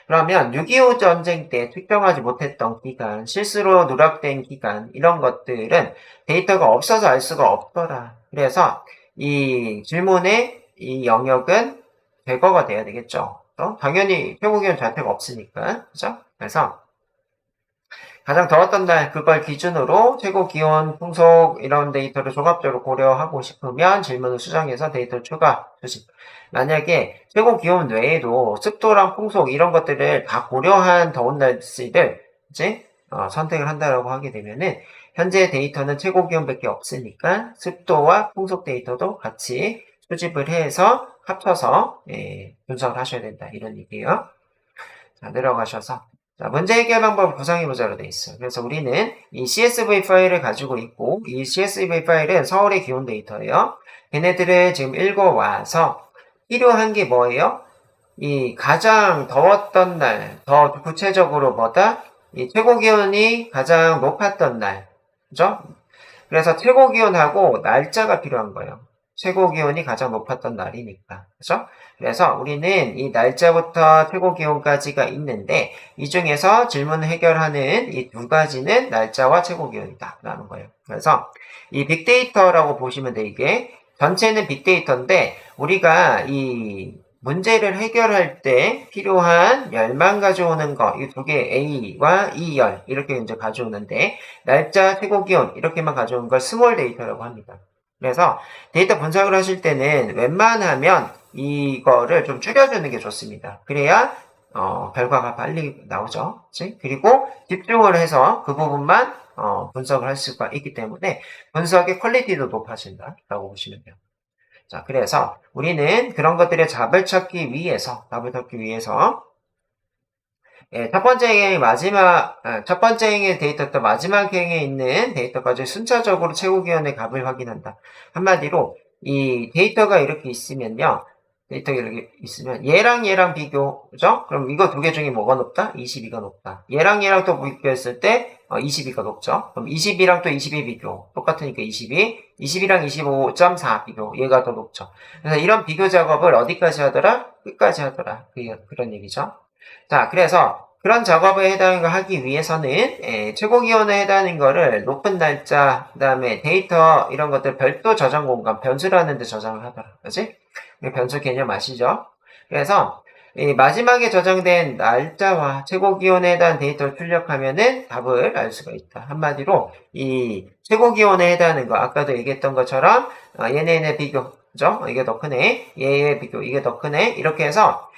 [SPEAKER 1] 그러면 6.25 전쟁 때 특정하지 못했던 기간, 실수로 누락된 기간, 이런 것들은 데이터가 없어서 알 수가 없더라. 그래서 이 질문의 이 영역은 제거가 돼야 되겠죠. 당연히 최고기온 자체가 없으니까. 그죠? 그래서 가장 더웠던 날 그걸 기준으로 최고 기온, 풍속 이런 데이터를 종합적으로 고려하고 싶으면 질문을 수정해서 데이터를 추가 수집. 만약에 최고 기온 외에도 습도랑 풍속 이런 것들을 다 고려한 더운 날씨를 이제 선택을 한다라고 하게 되면은 현재 데이터는 최고 기온밖에 없으니까 습도와 풍속 데이터도 같이 수집을 해서 합쳐서 분석을 하셔야 된다 이런 얘기예요. 자, 내려가셔서 자, 문제 해결 방법을 구성해보자로 되어 있어요. 그래서 우리는 이 CSV 파일을 가지고 있고 이 CSV 파일은 서울의 기온 데이터예요. 얘네들을 지금 읽어와서 필요한 게 뭐예요? 이 가장 더웠던 날, 더 구체적으로 뭐다? 이 최고 기온이 가장 높았던 날, 그죠? 그래서 최고 기온하고 날짜가 필요한 거예요. 최고 기온이 가장 높았던 날이니까. 그죠? 그래서 우리는 이 날짜부터 최고 기온까지가 있는데 이 중에서 질문을 해결하는 이 두 가지는 날짜와 최고 기온이다 라는 거예요. 그래서 이 빅데이터라고 보시면 돼. 이게 전체는 빅데이터인데 우리가 이 문제를 해결할 때 필요한 열만 가져오는 거, 이 두 개 A와 E열 이렇게 이제 가져오는데 날짜, 최고 기온 이렇게만 가져온 걸 스몰 데이터라고 합니다. 그래서 데이터 분석을 하실 때는 웬만하면 이거를 좀 줄여주는 게 좋습니다. 그래야 결과가 빨리 나오죠. 그치? 그리고 집중을 해서 그 부분만 분석을 할 수가 있기 때문에 분석의 퀄리티도 높아진다라고 보시면 돼요. 자, 그래서 우리는 그런 것들의 답을 찾기 위해서 첫 번째 행의 첫 번째 행의 데이터 또 마지막 행에 있는 데이터까지 순차적으로 최고 기온의 값을 확인한다. 한마디로 이 데이터가 이렇게 있으면요. 데이터가 이렇게 있으면 얘랑 비교, 그죠? 그럼 이거 두 개 중에 뭐가 높다? 22가 높다. 얘랑 또 비교했을 때 22가 높죠. 그럼 22랑 또 22 비교. 똑같으니까 22. 22랑 25.4 비교. 얘가 더 높죠. 그래서 이런 비교 작업을 어디까지 하더라? 끝까지 하더라. 그런 얘기죠. 자, 그래서 그런 작업에 해당하는 걸 하기 위해서는 최고 기온에 해당하는 거를 높은 날짜, 그 다음에 데이터 이런 것들 별도 저장 공간, 변수라는 데 저장을 하더라. 그지? 변수 개념 아시죠? 그래서 마지막에 저장된 날짜와 최고 기온에 해당하는 데이터를 출력하면은 답을 알 수가 있다. 한마디로 이 최고 기온에 해당하는 거 아까도 얘기했던 것처럼 얘네 비교, 그죠? 이게 더 크네. 얘의 비교, 이게 더 크네. 이렇게 해서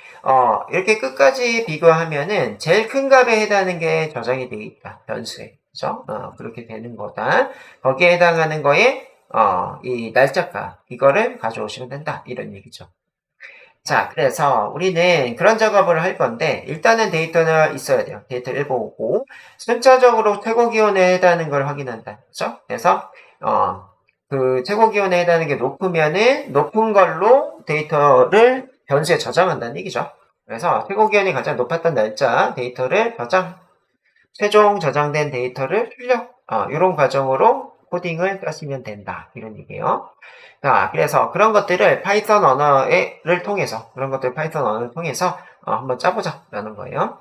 [SPEAKER 1] 이렇게 끝까지 비교하면은 제일 큰 값에 해당하는 게 저장이 되어 있다. 변수에. 그죠? 그렇게 되는 거다. 거기에 해당하는 거에 이 날짜값 이거를 가져오시면 된다. 이런 얘기죠. 자, 그래서 우리는 그런 작업을 할 건데 일단은 데이터는 있어야 돼요. 데이터를 읽어오고 순차적으로 최고 기온에 해당하는 걸 확인한다. 그죠? 그래서 그 최고 기온에 해당하는 게 높으면은 높은 걸로 데이터를 변수에 저장한다는 얘기죠. 그래서 최고 기온이 가장 높았던 날짜 데이터를 최종 저장된 데이터를 출력, 이런 과정으로 코딩을 짜시면 된다. 이런 얘기예요. 자, 그래서 그런 것들을 파이썬 언어를 통해서, 한번 짜보자. 라는 거예요.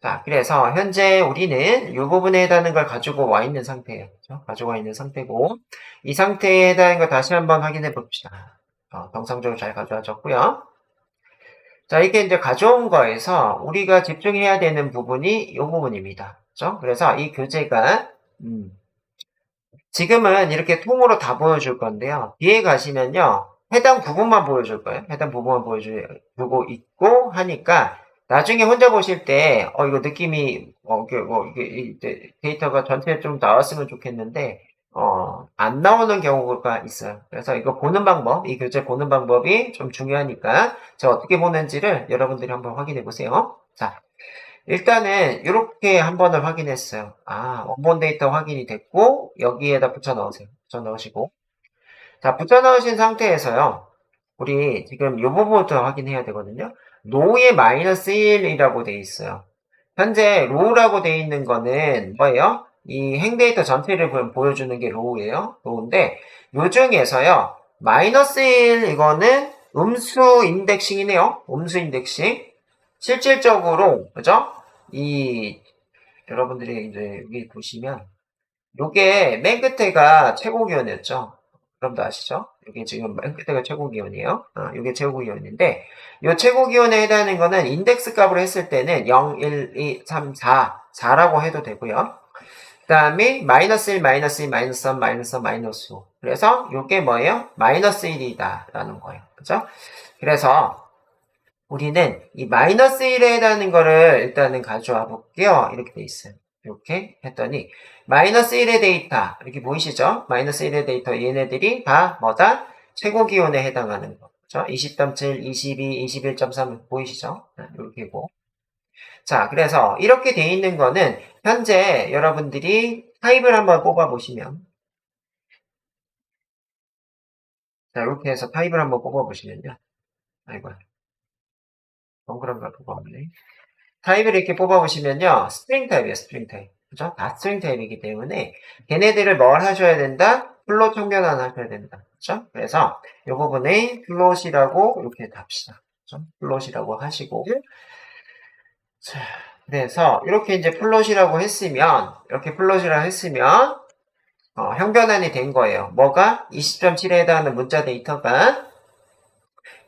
[SPEAKER 1] 자, 그래서 현재 우리는 이 부분에 해당하는 걸 가지고 와 있는 상태예요. 그렇죠? 가지고 와 있는 상태고, 이 상태에 해당하는 걸 다시 한번 확인해 봅시다. 정상적으로 잘 가져와졌고요. 자, 이렇게 이제 가져온 거에서 우리가 집중해야 되는 부분이 이 부분입니다. 그렇죠? 그래서 이 교재가 지금은 이렇게 통으로 다 보여줄 건데요. 뒤에 가시면요. 해당 부분만 보여줄 거예요. 해당 부분만 보여주고 있고 하니까 나중에 혼자 보실 때 이거 느낌이 이게 데이터가 전체에 좀 나왔으면 좋겠는데 안 나오는 경우가 있어요. 그래서 이거 보는 방법, 이 교재 보는 방법이 좀 중요하니까 제가 어떻게 보는지를 여러분들이 한번 확인해 보세요. 자, 일단은 이렇게 한 번을 확인했어요. 원본 데이터 확인이 됐고 여기에다 붙여 넣으세요. 붙여 넣으시고 자, 붙여 넣으신 상태에서요. 우리 지금 이 부분부터 확인해야 되거든요. 로우에 마이너스 1이라고 돼 있어요. 현재 로우라고 돼 있는 거는 뭐예요? 이 행데이터 전체를 보여주는 게 로우예요. 로우인데 요 중에서요. 마이너스 1 이거는 음수 인덱싱이네요. 음수 인덱싱. 실질적으로, 그죠? 여러분들이 이제 여기 보시면, 요게 맨 끝에가 최고 기온이었죠? 여러분도 아시죠? 이게 지금 맨 끝에가 최고 기온이에요. 요게 최고 기온인데, 요 최고 기온에 해당하는 거는 인덱스 값으로 했을 때는 0, 1, 2, 3, 4라고 해도 되고요. 그 다음에 마이너스 1, 마이너스 2, 마이너스 3, 마이너스 4, 마이너스 5. 그래서 요게 뭐예요? 마이너스 1이다 라는 거예요. 그죠? 그래서 우리는 이 마이너스 1에 해당하는 거를 일단은 가져와 볼게요. 이렇게 돼 있어요. 이렇게 했더니 마이너스 1의 데이터 이렇게 보이시죠? 마이너스 1의 데이터 얘네들이 다 뭐다? 최고 기온에 해당하는 거. 그죠? 20.7, 22, 21.3 보이시죠? 이렇게고. 자, 그래서 이렇게 돼 있는 거는 현재 여러분들이 타입을 한번 뽑아 보시면 자, 이렇게 해서 타입을 한번 뽑아 보시면요. 아이고, 동그란 걸 뽑아보네. 타입을 이렇게 뽑아보시면요. 스트링 타입이에요, 스트링 타입. 그죠? 다 스트링 타입이기 때문에 걔네들을 뭘 하셔야 된다? 플롯 형변환 하셔야 된다. 그죠? 그래서 이 부분에 플롯이라고 이렇게 답시다. 그죠? 플롯이라고 하시고 자, 그래서 이렇게 이제 플롯이라고 했으면 이렇게 플롯이라고 했으면 형변환이 된 거예요. 뭐가? 20.7에 해당하는 문자 데이터가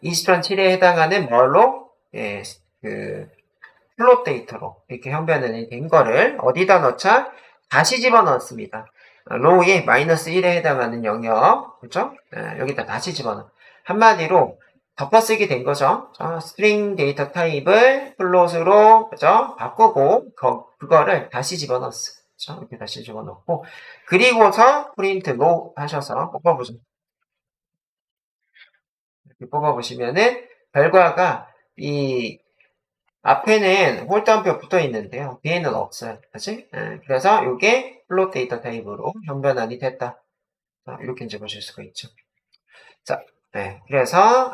[SPEAKER 1] 20.7에 해당하는 뭘로? 예, 플롯 데이터로 이렇게 형변환이 된 거를 어디다 넣자? 다시 집어넣습니다. 로우에 마이너스 1에 해당하는 영역, 그죠? 여기다 다시 집어넣어. 한마디로 덮어쓰기 된 거죠. 스트링 데이터 타입을 플롯으로, 그죠? 바꾸고, 그거를 다시 집어넣었어. 그죠? 이렇게 다시 집어넣고, 그리고서 프린트 로 하셔서 뽑아보죠. 이렇게 뽑아보시면은, 결과가 앞에는 홀드한표 붙어 있는데요. 뒤에는 없어요. 그치? 그래서 이게 플롯 데이터 타입으로 형변환이 됐다. 이렇게 이제 보실 수가 있죠. 자, 그래서,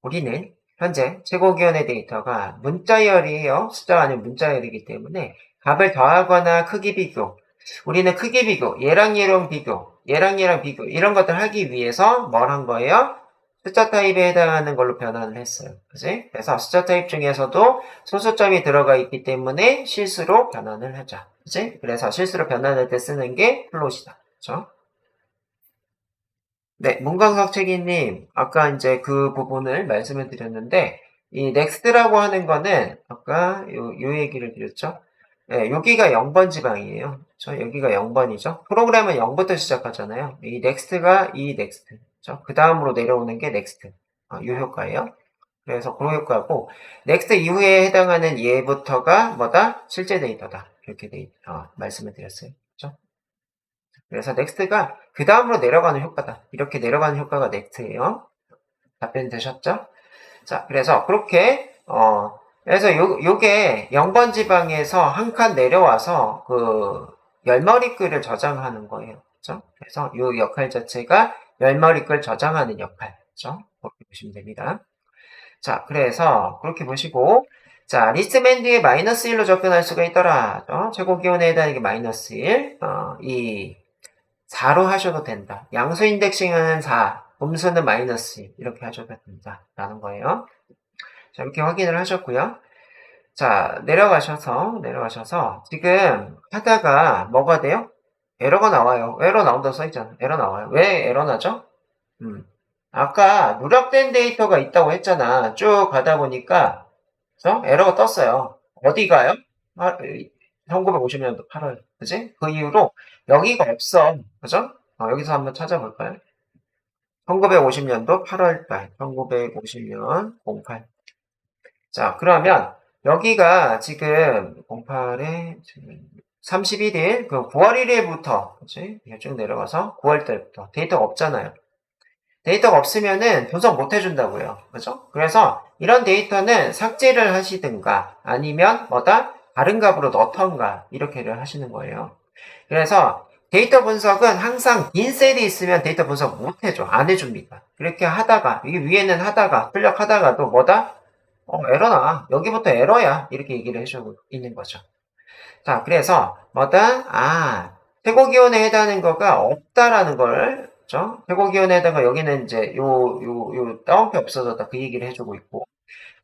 [SPEAKER 1] 우리는 현재 최고기원의 데이터가 문자열이에요. 숫자가 아닌 문자열이기 때문에 값을 더하거나 크기 비교, 우리는 크기 비교, 얘랑 비교, 얘랑 비교, 이런 것들 하기 위해서 뭘 한 거예요? 숫자 타입에 해당하는 걸로 변환을 했어요. 그지? 그래서 숫자 타입 중에서도 소수점이 들어가 있기 때문에 실수로 변환을 하자. 그지? 그래서 실수로 변환할 때 쓰는 게 플롯이다. 그죠? 네, 문광석 책임님, 아까 이제 그 부분을 말씀을 드렸는데, 이 넥스트라고 하는 거는, 아까 요 얘기를 드렸죠? 네, 여기가 0번 지방이에요. 여기가 0번이죠. 프로그램은 0부터 시작하잖아요. 이 넥스트가 이 넥스트. 그 다음으로 내려오는 게 넥스트. 이 효과예요. 그래서 그 효과고, 넥스트 이후에 해당하는 얘부터가 뭐다? 실제 데이터다. 이렇게 말씀을 드렸어요. 그렇죠? 그래서 넥스트가 그 다음으로 내려가는 효과다. 이렇게 내려가는 효과가 넥스트예요. 답변 되셨죠? 자, 그래서 그렇게 그래서 요게 0번 지방에서 한 칸 내려와서 그 열머리글을 저장하는 거예요. 그죠? 그래서 요 역할 자체가 열머리글 저장하는 역할. 그죠? 그렇게 보시면 됩니다. 자, 그래서 그렇게 보시고 자, 리스트맨 뒤에 마이너스 1로 접근할 수가 있더라. 최고 기온에 해당하는 게 마이너스 1. 4로 하셔도 된다. 양수 인덱싱은 4, 음수는 마이너스 1 이렇게 하셔도 된다. 라는 거예요. 자, 이렇게 확인을 하셨고요. 자, 내려가셔서 지금 하다가 뭐가 돼요? 에러가 나와요. 에러 나온다고 써있잖아. 에러 나와요. 왜 에러 나죠? 아까 누락된 데이터가 있다고 했잖아. 쭉 가다 보니까 에러가 떴어요. 어디 가요? 1950년도 8월. 그지? 그 이후로 여기가 없어. 그죠? 여기서 한번 찾아볼까요? 1950년도 8월달. 1950년 08. 자, 그러면 여기가 지금 08에 31일, 그 9월 1일부터, 그치? 쭉 내려가서 9월 달부터 데이터가 없잖아요. 데이터가 없으면은 분석 못 해준다고요. 그죠? 그래서 이런 데이터는 삭제를 하시든가 아니면 뭐다? 다른 값으로 넣던가 이렇게를 하시는 거예요. 그래서 데이터 분석은 항상 빈 셀이 있으면 데이터 분석 못 해줘. 안 해줍니다. 그렇게 하다가, 이 위에는 하다가, 출력하다가도 뭐다? 에러나. 여기부터 에러야. 이렇게 얘기를 해주고 있는 거죠. 자, 그래서 뭐다? 최고 기온에 해당하는 거가 없다라는 걸, 그죠? 최고 기온에 해당하는 거, 여기는 이제 다운표 없어졌다. 그 얘기를 해주고 있고.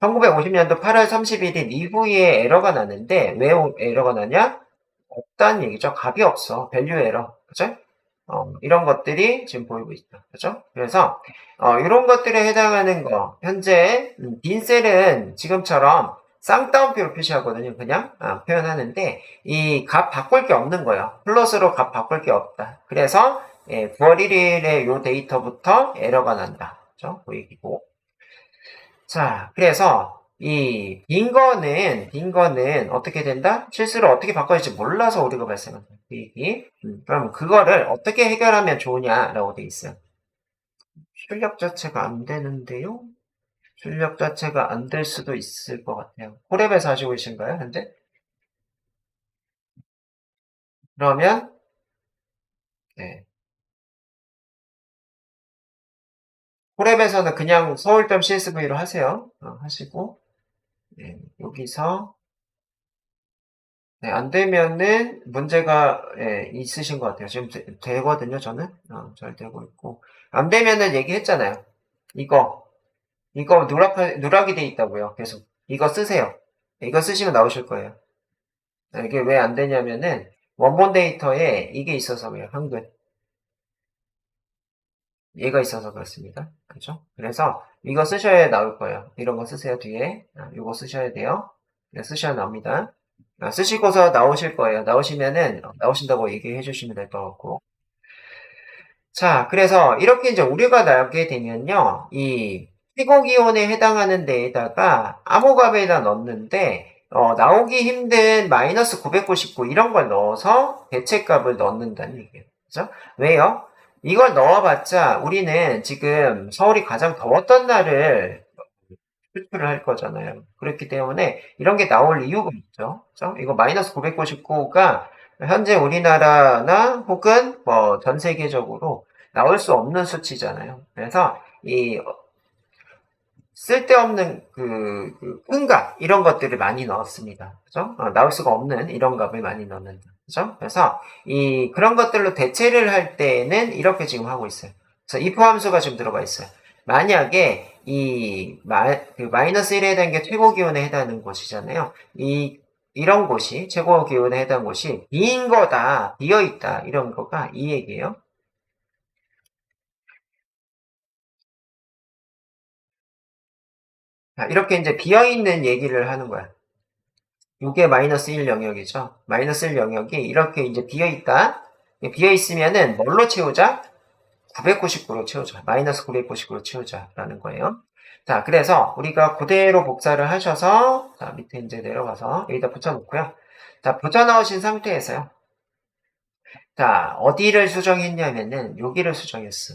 [SPEAKER 1] 1950년도 8월 31일 이후에 에러가 나는데 왜 에러가 나냐? 없다는 얘기죠. 값이 없어. 밸류 에러. 그죠? 이런 것들이 지금 보이고 있다. 그죠? 그래서 이런 것들에 해당하는 거 현재 빈 셀은 지금처럼 쌍따옴표로 표시하거든요. 그냥 표현하는데 이 값 바꿀 게 없는 거예요. 플러스로 값 바꿀 게 없다. 그래서 9월 1일에 요 데이터부터 에러가 난다. 그죠? 보이고. 자, 그래서 빈 거는 어떻게 된다? 실수를 어떻게 바꿔야지 몰라서 오류가 발생한다. 그 얘기. 그럼 그거를 어떻게 해결하면 좋으냐라고 돼 있어요. 출력 자체가 안 되는데요? 출력 자체가 안 될 수도 있을 것 같아요. 콜앱에서 하시고 계신가요, 현재? 그러면, 네. 콜앱에서는 그냥 서울.csv로 하세요. 하시고, 네, 여기서 네, 안 되면은 문제가 있으신 것 같아요. 지금 되거든요, 저는. 잘 되고 있고. 안 되면은 얘기했잖아요. 이거 누락이 돼 있다고요. 계속. 이거 쓰세요. 이거 쓰시면 나오실 거예요. 이게 왜 안 되냐면은 원본 데이터에 이게 있어서 그래요. 한글. 얘가 있어서 그렇습니다. 그렇죠? 그래서 이거 쓰셔야 나올 거예요. 이런 거 쓰세요, 뒤에. 이거 쓰셔야 돼요. 네, 쓰셔야 나옵니다. 쓰시고서 나오실 거예요. 나오시면은, 나오신다고 얘기해 주시면 될 것 같고. 자, 그래서 이렇게 이제 우려가 나게 되면요. 이 최고기온에 해당하는 데에다가 암호값에다 넣는데, 나오기 힘든 마이너스 999 이런 걸 넣어서 대체값을 넣는다는 얘기예요. 그죠? 왜요? 이걸 넣어봤자 우리는 지금 서울이 가장 더웠던 날을 표출을 할 거잖아요. 그렇기 때문에 이런 게 나올 이유가 없죠. 그죠? 이거 마이너스 999가 현재 우리나라나 혹은 뭐 전 세계적으로 나올 수 없는 수치잖아요. 그래서 이 쓸데없는 큰 값 이런 것들을 많이 넣었습니다. 그죠? 나올 수가 없는 이런 값을 많이 넣는다. 그죠? 그래서 그런 것들로 대체를 할 때는 이렇게 지금 하고 있어요. 그래서 if 함수가 지금 들어가 있어요. 만약에 마이너스 1에 해당하는 게 최고 기온에 해당하는 곳이잖아요. 이런 곳이 최고 기온에 해당하는 곳이 빈 거다, 비어 있다 이런 거가 이 얘기예요. 자, 이렇게 이제 비어 있는 얘기를 하는 거야. 이게 마이너스 1 영역이죠. 마이너스 1 영역이 이렇게 이제 비어 있다. 비어 있으면은 뭘로 채우자? 999로 채우자. 마이너스 999로 채우자라는 거예요. 자, 그래서 우리가 그대로 복사를 하셔서 자, 밑에 이제 내려가서 여기다 붙여놓고요. 자, 붙여넣으신 상태에서요. 자, 어디를 수정했냐면은 여기를 수정했어.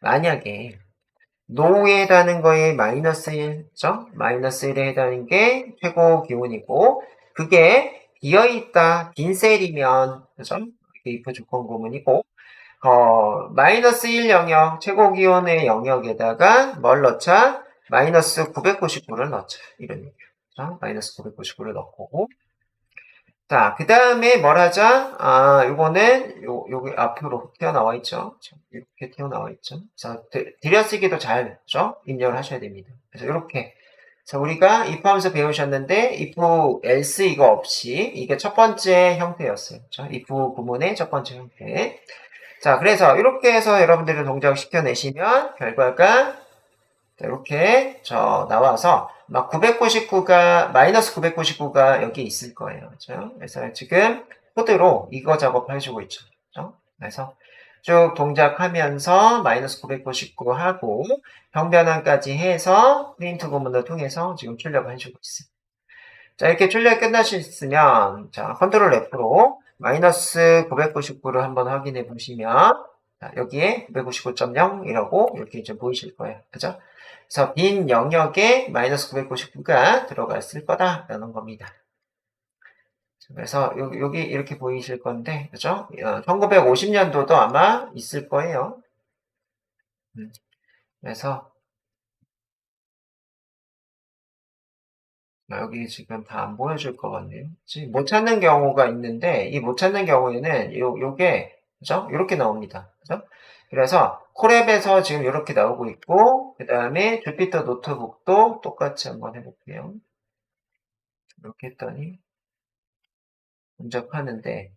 [SPEAKER 1] 만약에 노에 해당하는 거에 마이너스 1죠? 마이너스 1에 해당하는 게 최고 기온이고 그게 비어있다, 빈 셀이면 그죠? 이게 if 조건 구문이고 마이너스 1 영역, 최고 기온의 영역에다가 뭘 넣자? 마이너스 999를 넣자. 이런 얘기죠. 마이너스 999를 넣고 자, 그 다음에 뭘 하자? 요거는, 여기 앞으로 튀어나와 있죠? 이렇게 튀어나와 있죠? 자, 들여쓰기도 잘, 그죠? 입력을 하셔야 됩니다. 그래서 이렇게. 자, 우리가 if 하면서 배우셨는데, if, else 이거 없이, 이게 첫 번째 형태였어요. 그죠? if 구문의 첫 번째 형태. 자, 그래서 이렇게 해서 여러분들이 동작을 시켜내시면, 결과가 이렇게 나와서 막 999가 마이너스 999가 여기 있을 거예요. 그죠? 그래서 지금 코드로 이거 작업해주고 있죠. 그죠? 그래서 쭉 동작하면서 마이너스 999 하고 병변환까지 해서 프린트 구문을 통해서 지금 출력을 해주고 있어요. 자, 이렇게 출력이 끝나셨으면 자, 컨트롤 F로 마이너스 999를 한번 확인해 보시면 자, 여기에 999.0이라고 이렇게 좀 보이실 거예요. 그죠? 그래서 빈 영역에 마이너스 999가 들어갔을 거다라는 겁니다. 그래서 여기 이렇게 보이실 건데, 그죠? 1950년도도 아마 있을 거예요. 그래서 여기 지금 다 안 보여줄 것 같네요. 지금 못 찾는 경우가 있는데, 이 못 찾는 경우에는 요게, 그죠? 이렇게 나옵니다. 그죠? 그래서 콜앱에서 지금 이렇게 나오고 있고, 그 다음에 주피터 노트북도 똑같이 한번 해볼게요. 이렇게 했더니 동작하는데,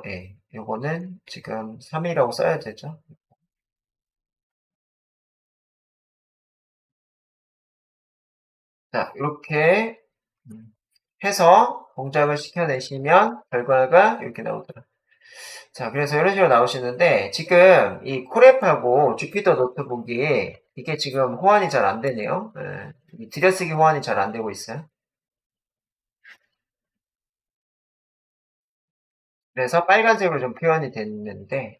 [SPEAKER 1] 예, 요거는 지금 3이라고 써야 되죠. 자, 이렇게 해서 동작을 시켜내시면 결과가 이렇게 나오더라. 자, 그래서 이런 식으로 나오시는데, 지금 이 콜앱하고 주피터 노트북이 이게 지금 호환이 잘 안 되네요. 예, 이 들여쓰기 호환이 잘 안 되고 있어요. 그래서 빨간색으로 좀 표현이 됐는데,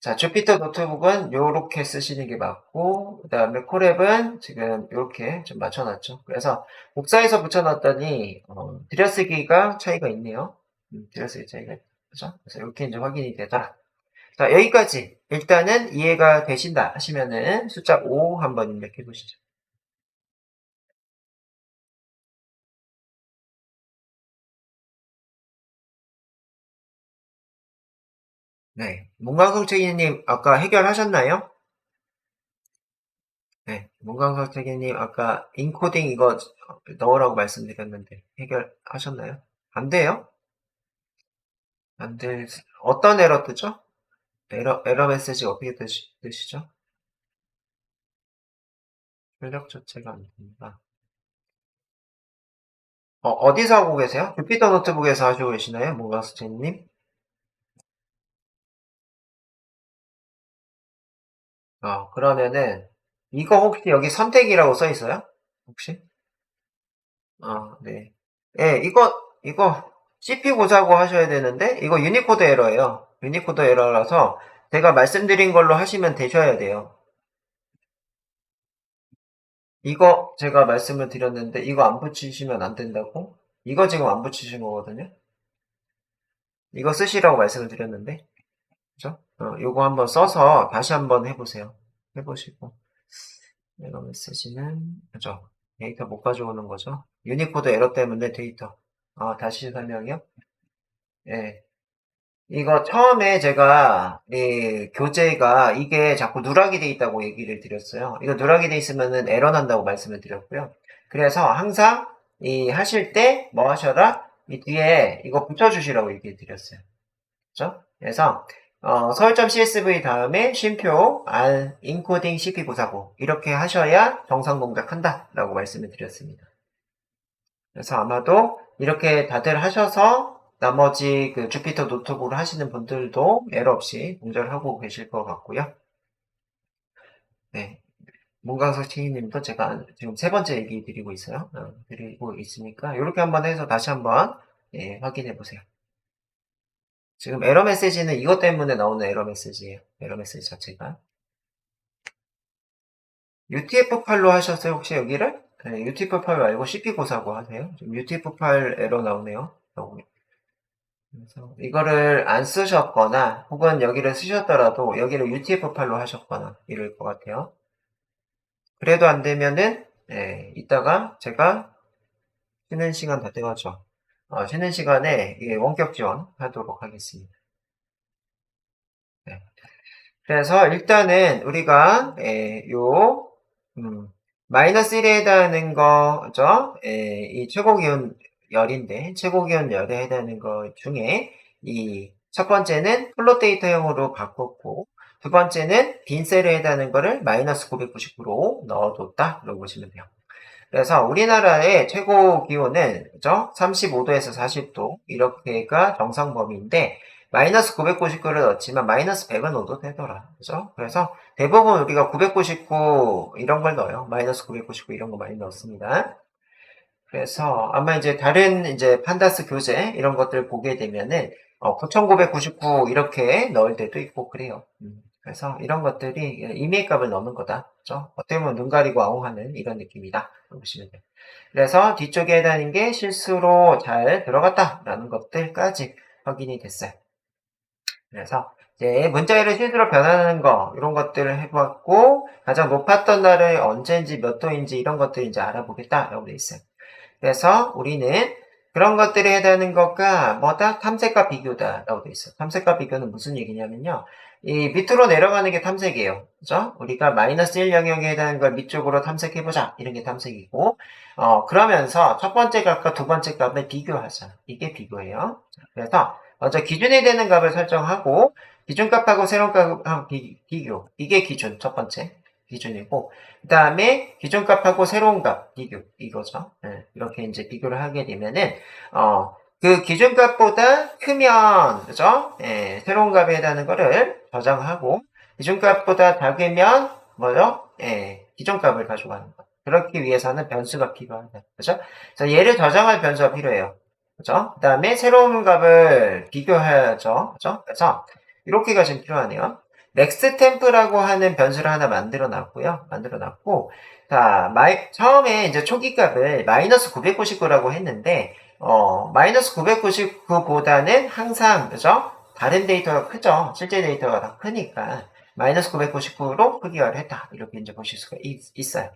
[SPEAKER 1] 자, 주피터 노트북은 요렇게 쓰시는 게 맞고, 그 다음에 콜앱은 지금 요렇게 좀 맞춰놨죠. 그래서 복사해서 붙여놨더니, 들여쓰기가 차이가 있네요. 들여쓰기 차이가 있죠. 그죠? 그래서 이렇게 이제 확인이 되더라. 자, 여기까지. 일단은 이해가 되신다 하시면은 숫자 5 한번 입력해 보시죠. 네. 문광성책이님 아까 해결하셨나요? 네. 문광성책이님 아까 인코딩 이거 넣으라고 말씀드렸는데 해결하셨나요? 안 돼요? 안 될, 어떤 에러 뜨죠? 에러 메시지 어떻게 뜨시죠? 출력 자체가 안 됩니다. 어디서 하고 계세요? 주피터 노트북에서 하시고 계시나요? 문광성책님? 그러면은, 이거 혹시 여기 선택이라고 써 있어요? 혹시? 네. 예, 이거, CPU 보자고 하셔야 되는데, 이거 유니코드 에러예요. 유니코드 에러라서, 제가 말씀드린 걸로 하시면 되셔야 돼요. 이거 제가 말씀을 드렸는데, 이거 안 붙이시면 안 된다고? 이거 지금 안 붙이신 거거든요? 이거 쓰시라고 말씀을 드렸는데, 그죠? 요거 한번 써서 다시 한번 해보세요. 해보시고. 에러 메시지는, 그죠? 데이터 못 가져오는 거죠? 유니코드 에러 때문에 데이터. 다시 설명이요? 예. 이거 처음에 제가 이 교재가 이게 자꾸 누락이 돼 있다고 얘기를 드렸어요. 이거 누락이 돼 있으면은 에러 난다고 말씀을 드렸고요. 그래서 항상 이 하실 때 뭐 하셔라? 이 뒤에 이거 붙여주시라고 얘기 드렸어요. 그죠? 그래서 서울.csv 다음에 쉼표 r 인코딩 cp 고사고 이렇게 하셔야 정상 동작한다 라고 말씀을 드렸습니다. 그래서 아마도 이렇게 다들 하셔서 나머지 그 주피터 노트북을 하시는 분들도 에러 없이 동작을 하고 계실 것 같고요. 네. 문광석 시인님도 제가 지금 세 번째 얘기 드리고 있어요. 드리고 있으니까 이렇게 한번 해서 다시 한번 확인해 보세요. 지금 에러 메시지는 이것 때문에 나오는 에러 메시지예요. 에러 메시지 자체가. UTF 파일로 하셨어요? 혹시 여기를? 네, UTF 파일 말고 CP 고사고 하세요. 지금 UTF 파일 에러 나오네요. 그래서 이거를 안 쓰셨거나 혹은 여기를 쓰셨더라도 여기를 UTF 파일로 하셨거나 이럴 것 같아요. 그래도 안 되면은 이따가 제가 쉬는 시간 다 돼가죠. 쉬는 시간에 원격 지원 하도록 하겠습니다. 네. 그래서 일단은 우리가 요 마이너스 1에 해당하는 거죠. 이 최고 기온 열인데 최고 기온 열에 해당하는 것 중에 이 첫 번째는 플롯 데이터형으로 바꿨고 두 번째는 빈 셀에 해당하는 거를 마이너스 999로 넣어뒀다 라고 보시면 돼요. 그래서 우리나라의 최고 기온은 그죠? 35도에서 40도 이렇게가 정상 범위인데 마이너스 999를 넣었지만 마이너스 100은 넣어도 되더라. 그죠? 그래서 대부분 우리가 999 이런 걸 넣어요. 마이너스 999 이런 거 많이 넣습니다. 그래서 아마 이제 다른 이제 판다스 교재 이런 것들 보게 되면은 9999 이렇게 넣을 때도 있고 그래요. 그래서 이런 것들이 이메일 값을 넣는 거다. 그죠? 어떻게 보면 눈 가리고 아웅하는 이런 느낌이다. 보시면 돼요. 그래서 뒤쪽에 해당하는 게 실수로 잘 들어갔다라는 것들까지 확인이 됐어요. 그래서 이제 문자열을 실수로 변환하는 거 이런 것들을 해봤고 가장 높았던 날은 언제인지 몇 도인지 이런 것들 이제 알아보겠다라고 돼 있어요. 그래서 우리는 그런 것들에 해당하는 것과 뭐다? 탐색과 비교다 라고 돼 있어요. 탐색과 비교는 무슨 얘기냐면요. 이 밑으로 내려가는 게 탐색이에요. 그죠? 우리가 마이너스 1 영역에 해당하는 걸 밑쪽으로 탐색해보자. 이런 게 탐색이고, 그러면서 첫 번째 값과 두 번째 값을 비교하자. 이게 비교예요. 자, 그래서 먼저 기준이 되는 값을 설정하고, 기준값하고 새로운 값하고 비교. 이게 기준, 첫 번째 기준이고, 그 다음에 기존값하고 새로운 값 비교 이거죠. 네, 이렇게 이제 비교를 하게 되면은 그 기준값보다 크면 그죠? 네, 새로운 값에 해당하는 거를 저장하고 기준값보다 작으면 뭐죠? 네, 기존값을 가져가는 거. 그렇기 위해서는 변수가 필요하다. 그죠? 그래서 얘를 저장할 변수가 필요해요. 그죠? 그 다음에 새로운 값을 비교해야죠. 그죠? 그래서 이렇게가 지금 필요하네요. 넥스템프라고 하는 변수를 하나 만들어 놨고요. 만들어 놨고, 자, 처음에 이제 초기 값을 마이너스 999라고 했는데, 마이너스 999보다는 항상, 그죠? 다른 데이터가 크죠? 실제 데이터가 다 크니까, 마이너스 999로 크기화를 했다. 이렇게 이제 보실 수가 있어요.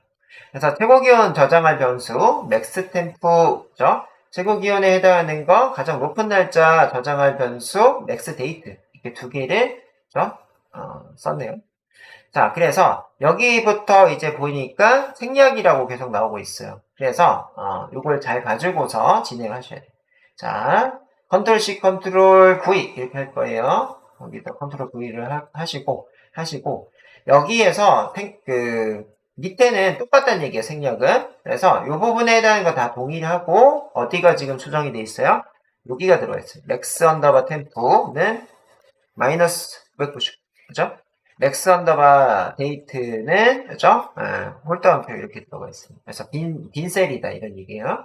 [SPEAKER 1] 그래서 최고기온 저장할 변수, 맥스템프죠? 최고기온에 해당하는 거, 가장 높은 날짜 저장할 변수, 맥스데이트. 이렇게 두 개를, 그죠? 썼네요. 자, 그래서 여기부터 이제 보니까 생략이라고 계속 나오고 있어요. 그래서 이걸 잘 가지고서 진행하셔야 돼요. 자, 컨트롤 C, 컨트롤 V 이렇게 할 거예요. 여기다 컨트롤 V를 하시고 여기에서 밑에는 똑같다는 얘기예요, 생략은. 그래서 이 부분에 해당하는 거 다 동일하고 어디가 지금 수정이 돼 있어요? 여기가 들어가 있어요. 맥스 언더바 템프는 마이너스 990. 그죠? 맥스 언더바 데이트는, 그죠? 홀더함표 이렇게 들어가 있습니다. 그래서 빈 셀이다, 이런 얘기예요.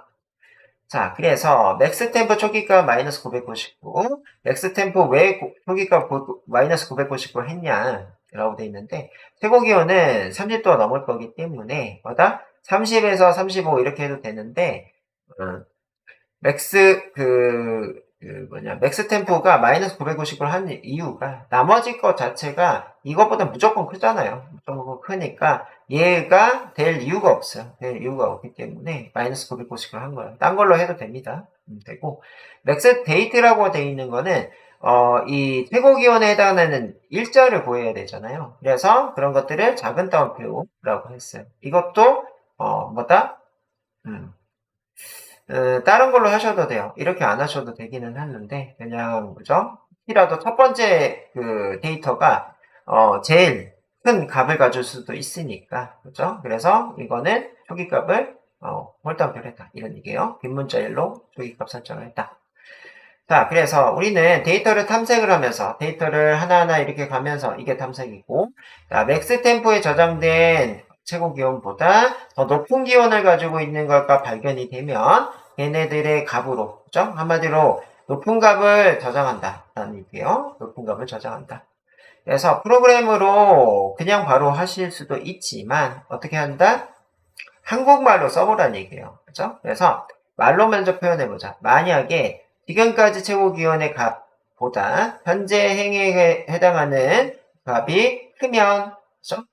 [SPEAKER 1] 자, 그래서 맥스 템포 초기값 마이너스 999, 맥스 템포 왜 초기값 마이너스 999 했냐? 라고 돼 있는데, 최고 기온은 30도가 넘을 거기 때문에, 뭐다? 30에서 35 이렇게 해도 되는데, 맥스 템포가 마이너스 950을 한 이유가 나머지 것 자체가 이것보다 무조건 크잖아요. 무조건 크니까 얘가 될 이유가 없어요. 될 이유가 없기 때문에 마이너스 950을 한 거예요. 딴 걸로 해도 됩니다. 되고 맥스 데이트라고 돼 있는 거는 이 최고기온에 해당하는 일자를 구해야 되잖아요. 그래서 그런 것들을 작은 따옴표라고 했어요. 이것도 뭐다? 다른 걸로 하셔도 돼요. 이렇게 안 하셔도 되기는 하는데, 그냥, 그죠? 혹시라도 첫 번째 그 데이터가, 제일 큰 값을 가질 수도 있으니까, 그죠? 그래서 이거는 초기값을, 홀담표를 했다. 이런 얘기예요. 빈 문자 1로 초기값 설정을 했다. 자, 그래서 우리는 데이터를 탐색을 하면서, 데이터를 하나하나 이렇게 가면서 이게 탐색이고, 자, 맥스 템포에 저장된 최고 기온보다 더 높은 기온을 가지고 있는 것과 발견이 되면 얘네들의 값으로, 그죠? 한마디로 높은 값을 저장한다. 라는 얘기예요. 높은 값을 저장한다. 그래서 프로그램으로 그냥 바로 하실 수도 있지만 어떻게 한다? 한국말로 써보라는 얘기예요. 그죠? 그래서 말로 먼저 표현해보자. 만약에 지금까지 최고기온의 값보다 현재 행위에 해당하는 값이 크면, 그죠?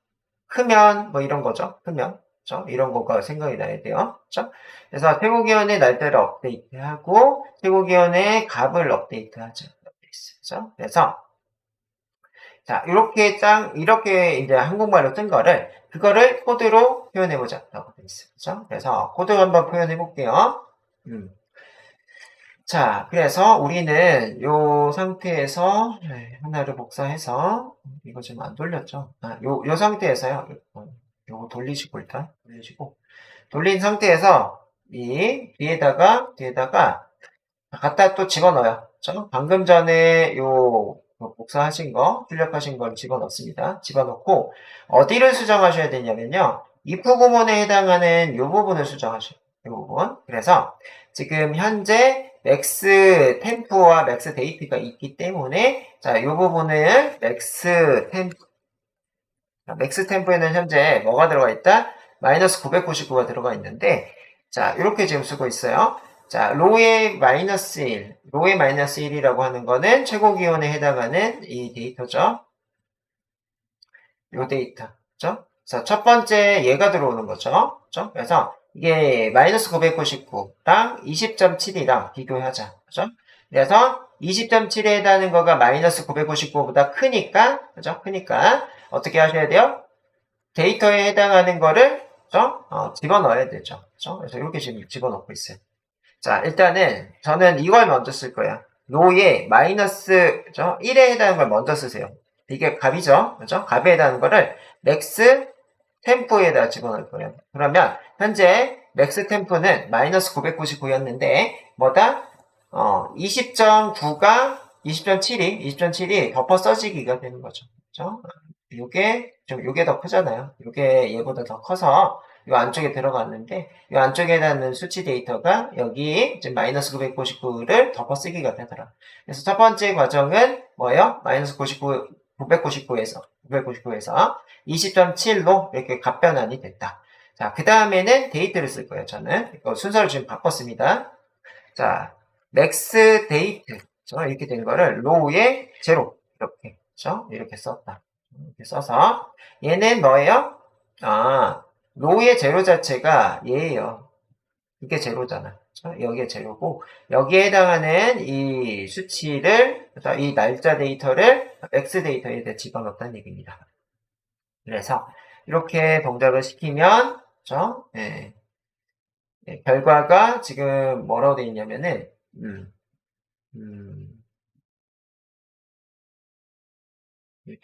[SPEAKER 1] 크면, 뭐 이런 거죠. 크면. 그죠? 이런 거가 생각이 나야 돼요. 그죠? 그래서 최고기온의 날짜를 업데이트하고, 최고기온의 값을 업데이트하죠. 그죠? 그래서, 자, 이렇게 이제 한국말로 쓴 그거를 코드로 표현해보자. 라고 되어 있어요. 그죠? 그래서 코드 한번 표현해볼게요. 자, 그래서 우리는 요 상태에서 하나를 복사해서 이거 지금 안 돌렸죠? 요 상태에서요. 요거 돌리시고 일단 돌리시고 돌린 상태에서 이 뒤에다가 갖다 또 집어넣어요. 그렇죠? 방금 전에 요 복사하신 거, 출력하신 걸 집어넣습니다. 집어넣고 어디를 수정하셔야 되냐면요. if 구문에 해당하는 요 부분을 수정하셔요. 이 부분. 그래서 지금 현재 맥스 템프와 맥스 데이트가 있기 때문에 자, 이 부분을 맥스 템프에는 현재 뭐가 들어가 있다? 마이너스 999가 들어가 있는데 자, 이렇게 지금 쓰고 있어요. 자, 로의 마이너스 1이라고 하는 거는 최고 기온에 해당하는 이 데이터죠. 요 데이터. 그죠? 자, 첫 번째 얘가 들어오는 거죠. 그죠? 그래서 이게 마이너스 999랑 20.7이랑 비교하자. 그죠? 그래서 20.7에 해당하는 거가 마이너스 999보다 크니까, 그죠? 크니까, 어떻게 하셔야 돼요? 데이터에 해당하는 거를, 그죠? 집어넣어야 되죠. 그죠? 그래서 이렇게 지금 집어넣고 있어요. 자, 일단은, 저는 이걸 먼저 쓸 거야. 로에 마이너스, 그죠? 1에 해당하는 걸 먼저 쓰세요. 이게 값이죠. 그죠? 값에 해당하는 거를 맥스 템포에다 집어넣을 거예요. 그러면 현재 맥스 템포는 마이너스 999였는데 뭐다? 20.9가 20.7이 덮어 써지기가 되는 거죠. 그죠? 요게 더 크잖아요. 요게 얘보다 더 커서 요 안쪽에 들어갔는데 요 안쪽에 닿는 수치 데이터가 여기 지금 마이너스 999를 덮어 쓰기가 되더라. 그래서 첫 번째 과정은 뭐예요? 마이너스 999에서 20.7로 이렇게 값 변환이 됐다. 자, 그 다음에는 데이트를 쓸 거예요. 저는 이거 순서를 지금 바꿨습니다. 자, 맥스 데이트 이렇게 된 거를 로우에 제로 이렇게 이렇게 썼다. 이렇게 써서 얘는 뭐예요? 로우의 제로 자체가 얘예요. 이게 제로잖아. 여기에 제로고 여기에 해당하는 이 수치를 이 날짜 데이터를 맥스 데이터에 집어넣었다는 얘기입니다. 그래서 이렇게 동작을 시키면 그죠? 예. 예, 결과가 지금 뭐라고 되어 있냐면은 음,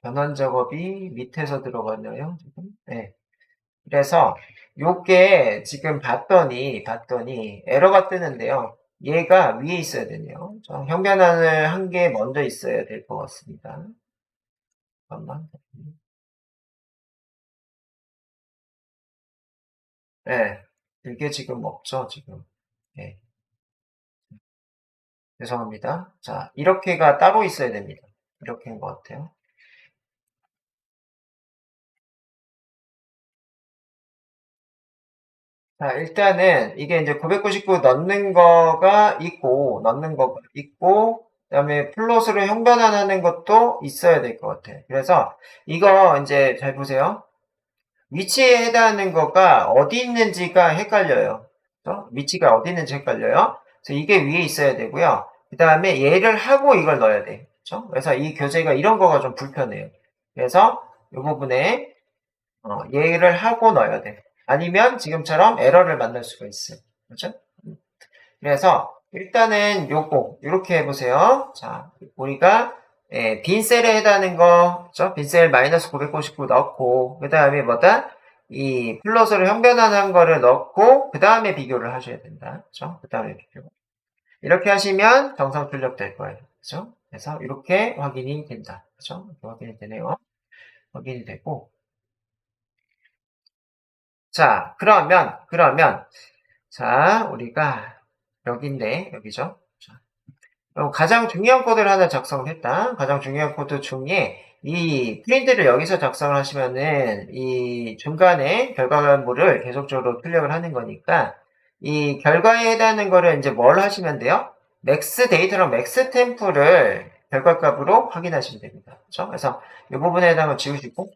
[SPEAKER 1] 변환 작업이 밑에서 들어갔나요? 지금? 네. 그래서 요게 지금 봤더니 에러가 뜨는데요. 얘가 위에 있어야 되네요. 형변환을 한 게 먼저 있어야 될 것 같습니다. 잠깐만. 네. 이게 지금 없죠, 지금. 네. 죄송합니다. 자, 이렇게가 따로 있어야 됩니다. 이렇게인 것 같아요. 자, 일단은 이게 이제 999 넣는 거가 있고, 그다음에 플롯으로 형변환하는 것도 있어야 될 것 같아요. 그래서 이거 이제 잘 보세요. 위치에 해당하는 거가 어디 있는지가 헷갈려요. 그렇죠? 위치가 어디 있는지 헷갈려요. 그래서 이게 위에 있어야 되고요. 그 다음에 얘를 하고 이걸 넣어야 돼. 그렇죠? 그래서 이 교재가 이런 거가 좀 불편해요. 그래서 이 부분에 얘를 하고 넣어야 돼. 아니면 지금처럼 에러를 만날 수가 있어요. 그렇죠? 그래서 일단은 요거 이렇게 해보세요. 자, 우리가 빈 셀에 해당하는 거, 그렇죠? 빈 셀 마이너스 999 넣고 그 다음에 뭐다? 이 플러스로 형변환한 거를 넣고 그 다음에 비교를 하셔야 된다. 그렇죠? 그 다음에 비교. 이렇게 하시면 정상 출력될 거예요. 그렇죠? 그래서 이렇게 확인이 된다. 그렇죠? 이렇게 확인이 되네요. 확인이 되고 자, 그러면, 자, 우리가 여기인데, 여기죠? 자, 그럼 가장 중요한 코드를 하나 작성을 했다. 가장 중요한 코드 중에 이 프린트를 여기서 작성을 하시면은 이 중간에 결과물을 계속적으로 출력을 하는 거니까 이 결과에 해당하는 거를 이제 뭘 하시면 돼요? 맥스 데이터랑 맥스 템프를 결과값으로 확인하시면 됩니다. 그렇죠? 그래서 이 부분에 해당을 지우시고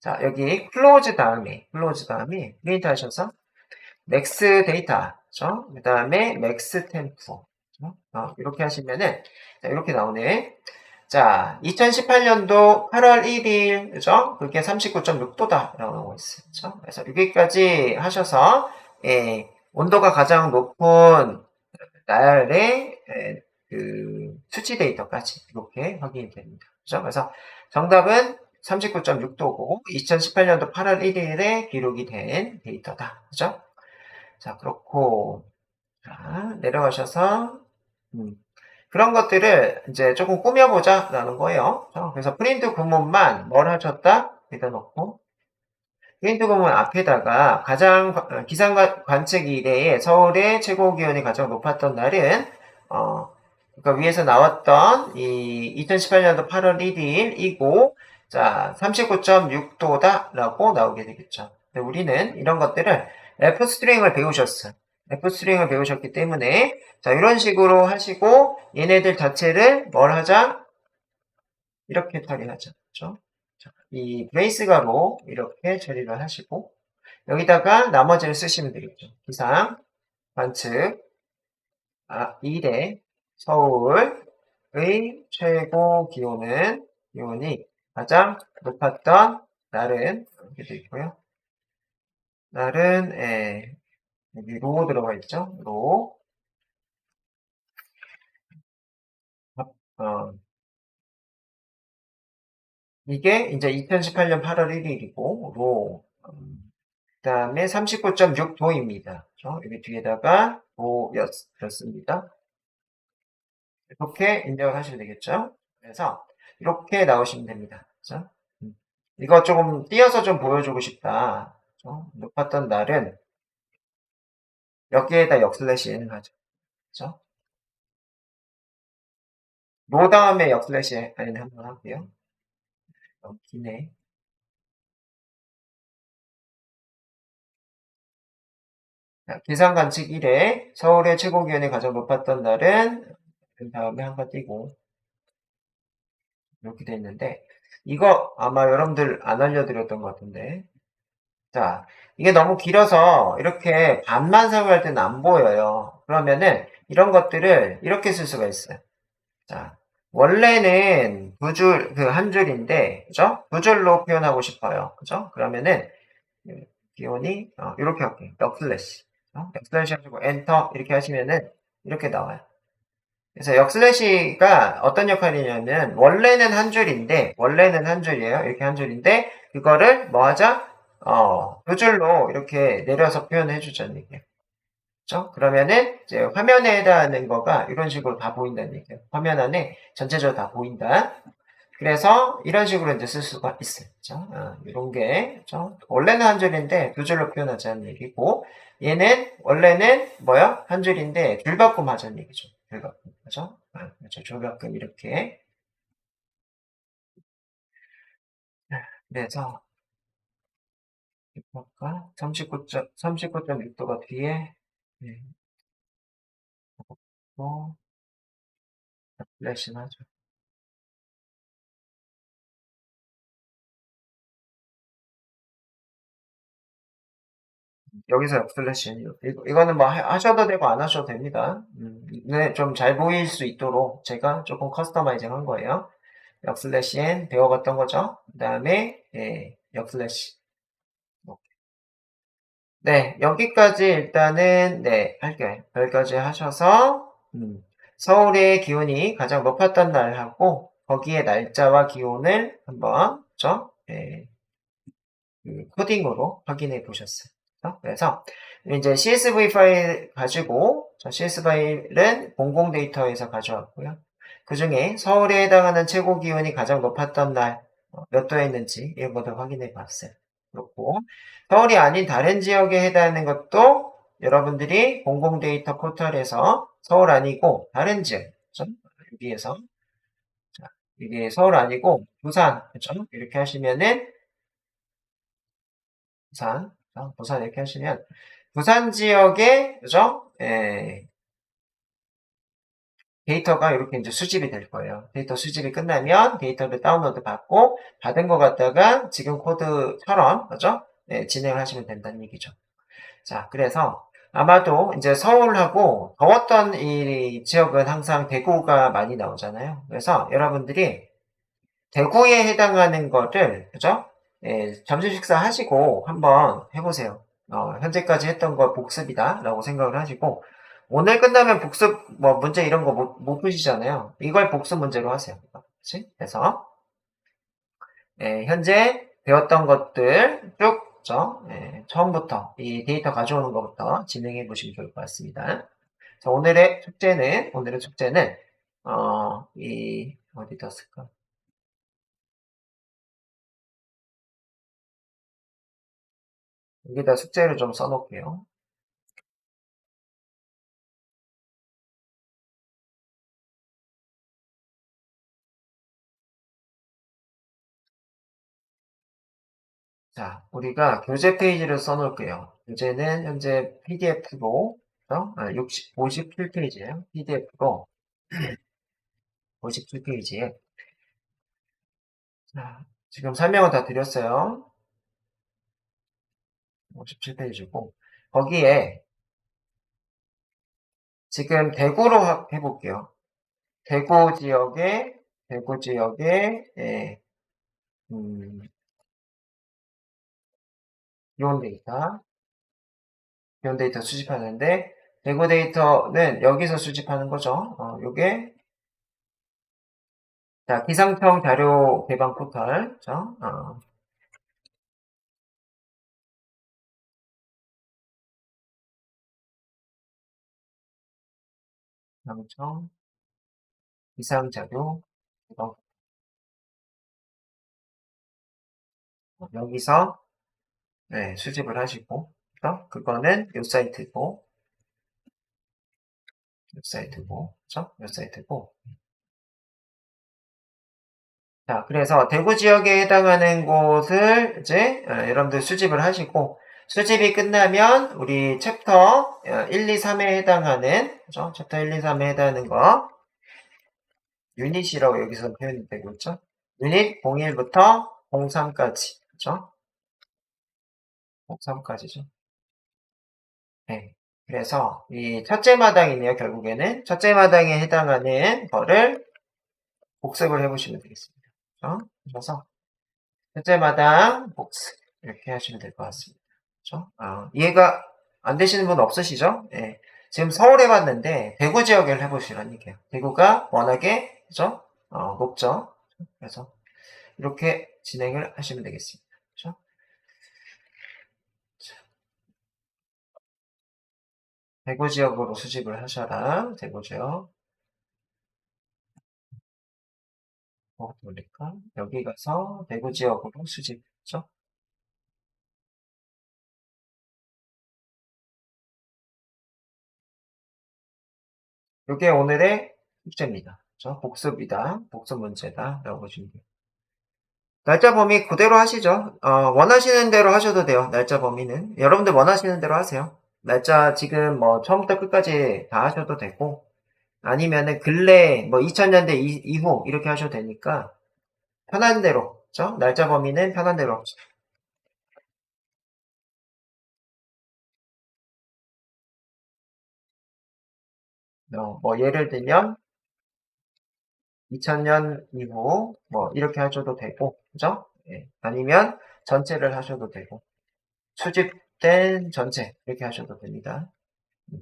[SPEAKER 1] 자, 여기 클로즈 다음에 프린트 하셔서 맥스 데이터, 그죠? 그 다음에 맥스 템프, 그죠? 이렇게 하시면은, 자, 이렇게 나오네. 자, 2018년도 8월 1일, 그죠? 그게 39.6도다. 라고 나오고 있어요. 그죠? 그래서 여기까지 하셔서, 온도가 가장 높은 날의, 그, 수치 데이터까지 이렇게 확인이 됩니다. 그죠? 그래서 정답은 39.6도고, 2018년도 8월 1일에 기록이 된 데이터다. 그죠? 자, 그렇고, 자, 내려가셔서, 그런 것들을 이제 조금 꾸며보자, 라는 거예요. 그래서 프린트 구문만 뭘 하셨다? 여기다 놓고, 프린트 구문 앞에다가 기상 관측 이래에 서울의 최고 기온이 가장 높았던 날은, 그러니까 위에서 나왔던 이 2018년도 8월 1일이고, 자, 39.6도다, 라고 나오게 되겠죠. 근데 우리는 이런 것들을 F 스트링을 배우셨어요. F 스트링을 배우셨기 때문에, 자, 이런 식으로 하시고, 얘네들 자체를 뭘 하자? 이렇게 처리하자. 그죠? 자, 이 브레이스 가로 이렇게 처리를 하시고, 여기다가 나머지를 쓰시면 되겠죠. 기상, 관측, 1회 서울의 최고 기온이 가장 높았던 날은, 이렇게 되어 있고요. 날은, 여기 로 들어가 있죠. 로. 어, 이게 이제 2018년 8월 1일이고, 로. 그 다음에 39.6도입니다. 여기 뒤에다가 도였습니다. 이렇게 입력을 하시면 되겠죠. 그래서 이렇게 나오시면 됩니다. 그죠? 이거 조금 띄어서 좀 보여주고 싶다. 그죠? 높았던 날은 여기에다 역슬래시 n을 하죠. 그죠? 로 다음에 역슬래시 n 한번 하고요. 너무 기네. 기상 관측 1회 서울의 최고 기온이 가장 높았던 날은 그 다음에 한 번 띄고 이렇게 돼 있는데 이거 아마 여러분들 안 알려드렸던 것 같은데 자 이게 너무 길어서 이렇게 반만 사용할 때는 안 보여요. 그러면은 이런 것들을 이렇게 쓸 수가 있어요. 자 원래는 두 줄, 한 줄인데 그죠? 두 줄로 표현하고 싶어요. 그죠? 그러면은 기온이 이렇게 할게요. 역슬래시 역슬래시 하시고 엔터 이렇게 하시면은 이렇게 나와요. 그래서 역슬래시가 어떤 역할이냐면 원래는 한 줄이에요. 이렇게 한 줄인데 그거를 뭐 하자? 두 줄로 이렇게 내려서 표현해 주자는 얘기예요. 그렇죠? 그러면은 이제 화면에 해당하는 거가 이런 식으로 다 보인다는 얘기예요. 화면 안에 전체적으로 다 보인다. 그래서 이런 식으로 이제 쓸 수가 있어요. 그렇죠? 이런 게 그렇죠? 원래는 한 줄인데 두 줄로 표현하자는 얘기고 얘는 원래는 뭐야? 한 줄인데 줄바꿈 하자는 얘기죠. 줄바꿈. 그죠? 그렇죠. 줄바꿈 이렇게. 그래서 볼까? 39.6도가 뒤에 네. 또 플래시는 하죠. 여기서 역슬래시 이거는 뭐 하셔도 되고 안 하셔도 됩니다. 네, 좀 잘 보일 수 있도록 제가 조금 커스터마이징 한 거예요. 역슬래시 n 배워봤던 거죠. 그 다음에 역슬래시 네 여기까지 일단은 네 할게요. 여기까지 하셔서 서울의 기온이 가장 높았던 날하고 거기에 날짜와 기온을 한번 그죠? 네, 코딩으로 확인해 보셨어요. 그래서 이제 CSV 파일 가지고 CSV 파일은 공공 데이터에서 가져왔고요. 그 중에 서울에 해당하는 최고 기온이 가장 높았던 날 몇 도였는지 이런 것도 확인해 봤어요. 그렇고 서울이 아닌 다른 지역에 해당하는 것도 여러분들이 공공 데이터 포털에서 서울 아니고 다른 지역 그렇죠? 여기에서 자, 이게 서울 아니고 부산 그렇죠? 이렇게 하시면은 부산 이렇게 하시면 부산 지역에 그죠? 데이터가 이렇게 이제 수집이 될 거예요. 데이터 수집이 끝나면 데이터를 다운로드 받고 받은 거 갖다가 지금 코드처럼 그죠? 진행을 하시면 된다는 얘기죠. 자, 그래서 아마도 이제 서울하고 더웠던 이 지역은 항상 대구가 많이 나오잖아요. 그래서 여러분들이 대구에 해당하는 거를 그죠? 점심 식사 하시고 한번 해보세요. 현재까지 했던 거 복습이다 라고 생각을 하시고 오늘 끝나면 복습 뭐 문제 이런 거 못 푸시잖아요. 이걸 복습 문제로 하세요. 그치? 그래서 현재 배웠던 것들 쭉 그죠? 처음부터 이 데이터 가져오는 것부터 진행해 보시면 좋을 것 같습니다. 자, 오늘의 숙제는 어디다 쓸까? 여기다 숙제를 좀 써놓을게요. 자, 우리가 교재 페이지를 써놓을게요. 교재는 현재 PDF로, 57페이지예요. PDF로 57페이지에. 자, 지금 설명을 다 드렸어요. 57페이지고, 거기에 지금 대구로 해볼게요. 대구 지역에, 예, 기온 데이터, 기온 데이터 수집하는데, 대구 데이터는 여기서 수집하는 거죠. 요게, 자, 기상청 자료 개방 포털, 죠? 기상청 기상 자료 개방, 여기서, 네, 수집을 하시고, 그거는 요 사이트고, 그죠? 요 사이트고. 자, 그래서 대구 지역에 해당하는 곳을 이제 여러분들 수집을 하시고, 수집이 끝나면 우리 챕터 1, 2, 3에 해당하는, 그죠? 챕터 1, 2, 3에 해당하는 거, 유닛이라고 여기서 표현이 되고 있죠? 유닛 01부터 03까지, 그죠? 03까지죠. 네. 그래서 이 첫째 마당이네요, 결국에는. 첫째 마당에 해당하는 거를 복습을 해보시면 되겠습니다. 그죠? 그래서 첫째 마당 복습 이렇게 하시면 될 것 같습니다. 그죠? 이해가 안 되시는 분 없으시죠? 예. 지금 서울에 봤는데 대구 지역을 해보시라는 얘기예요. 대구가 워낙에 그죠? 높죠. 그래서 이렇게 진행을 하시면 되겠습니다. 그죠? 대구 지역으로 수집을 하셔라. 대구 지역. 돌릴까? 여기 가서 대구 지역으로 수집했죠? 이게 오늘의 숙제입니다. 그죠? 복습이다. 복습 문제다. 라고 보시면 돼요. 날짜 범위 그대로 하시죠. 원하시는 대로 하셔도 돼요. 날짜 범위는. 여러분들 원하시는 대로 하세요. 날짜 지금 뭐 처음부터 끝까지 다 하셔도 되고, 아니면은 근래 뭐 2000년대 이후 이렇게 하셔도 되니까, 편한 대로. 그죠? 날짜 범위는 편한 대로. 뭐 예를 들면, 2000년 이후 뭐 이렇게 하셔도 되고, 그죠? 예. 아니면 전체를 하셔도 되고, 수집된 전체 이렇게 하셔도 됩니다.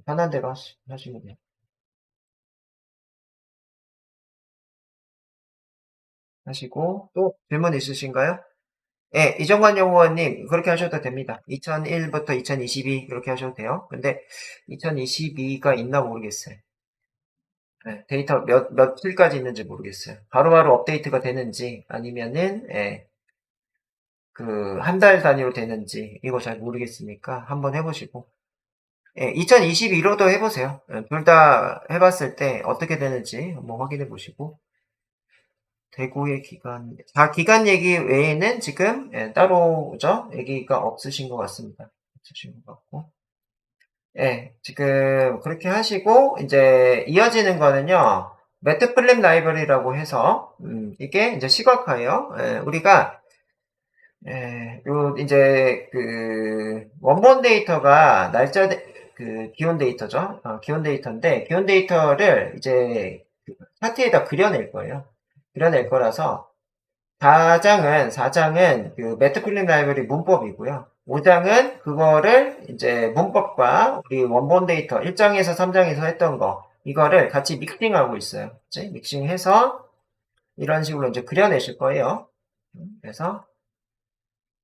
[SPEAKER 1] 편한 대로 하시면 돼요. 하시고 또 질문 있으신가요? 예, 이정관 연구원님 그렇게 하셔도 됩니다. 2001부터 2022 이렇게 하셔도 돼요. 근데 2022가 있나 모르겠어요. 예, 데이터 며칠까지 있는지 모르겠어요. 바로바로 업데이트가 되는지 아니면은 예, 그 한 달 단위로 되는지 이거 잘 모르겠으니까 한번 해보시고 예, 2022로도 해보세요. 둘 다 해봤을 때 어떻게 되는지 한번 확인해 보시고 대구의 기간, 기간 얘기 외에는 지금 예, 따로 그죠? 얘기가 없으신 것 같습니다. 없으신 것 같고 예, 지금 그렇게 하시고 이제 이어지는 거는요. 매트플립 라이브러리라고 해서 이게 이제 시각화예요. 예, 우리가 요, 이제, 원본 데이터가 기온 데이터죠. 기온 데이터인데, 기온 데이터를 이제 차트에다 그려낼 거예요. 그려낼 거라서, 4장은 그 매트플립 라이브러리 문법이고요. 5장은 그거를 이제 문법과 우리 원본 데이터 1장에서 3장에서 했던 거, 이거를 같이 믹싱하고 있어요. 이제 믹싱해서 이런 식으로 이제 그려내실 거예요. 그래서,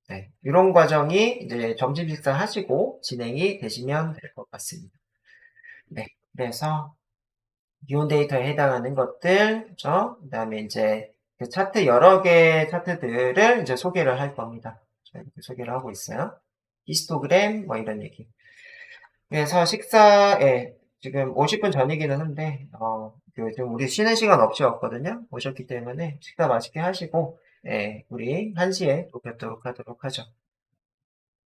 [SPEAKER 1] 네, 이런 과정이 이제 점심 식사 하시고 진행이 되시면 될 것 같습니다. 네, 그래서 기온 데이터에 해당하는 것들, 그죠? 그다음에 이제 그 차트 여러 개의 차트들을 이제 소개를 할 겁니다. 이렇게 소개를 하고 있어요. 히스토그램 뭐 이런 얘기. 그래서 식사에 지금 50분 전이기는 한데 지금 우리 쉬는 시간 없이 왔거든요. 오셨기 때문에 식사 맛있게 하시고 우리 1시에 또 뵙도록 하도록 하죠.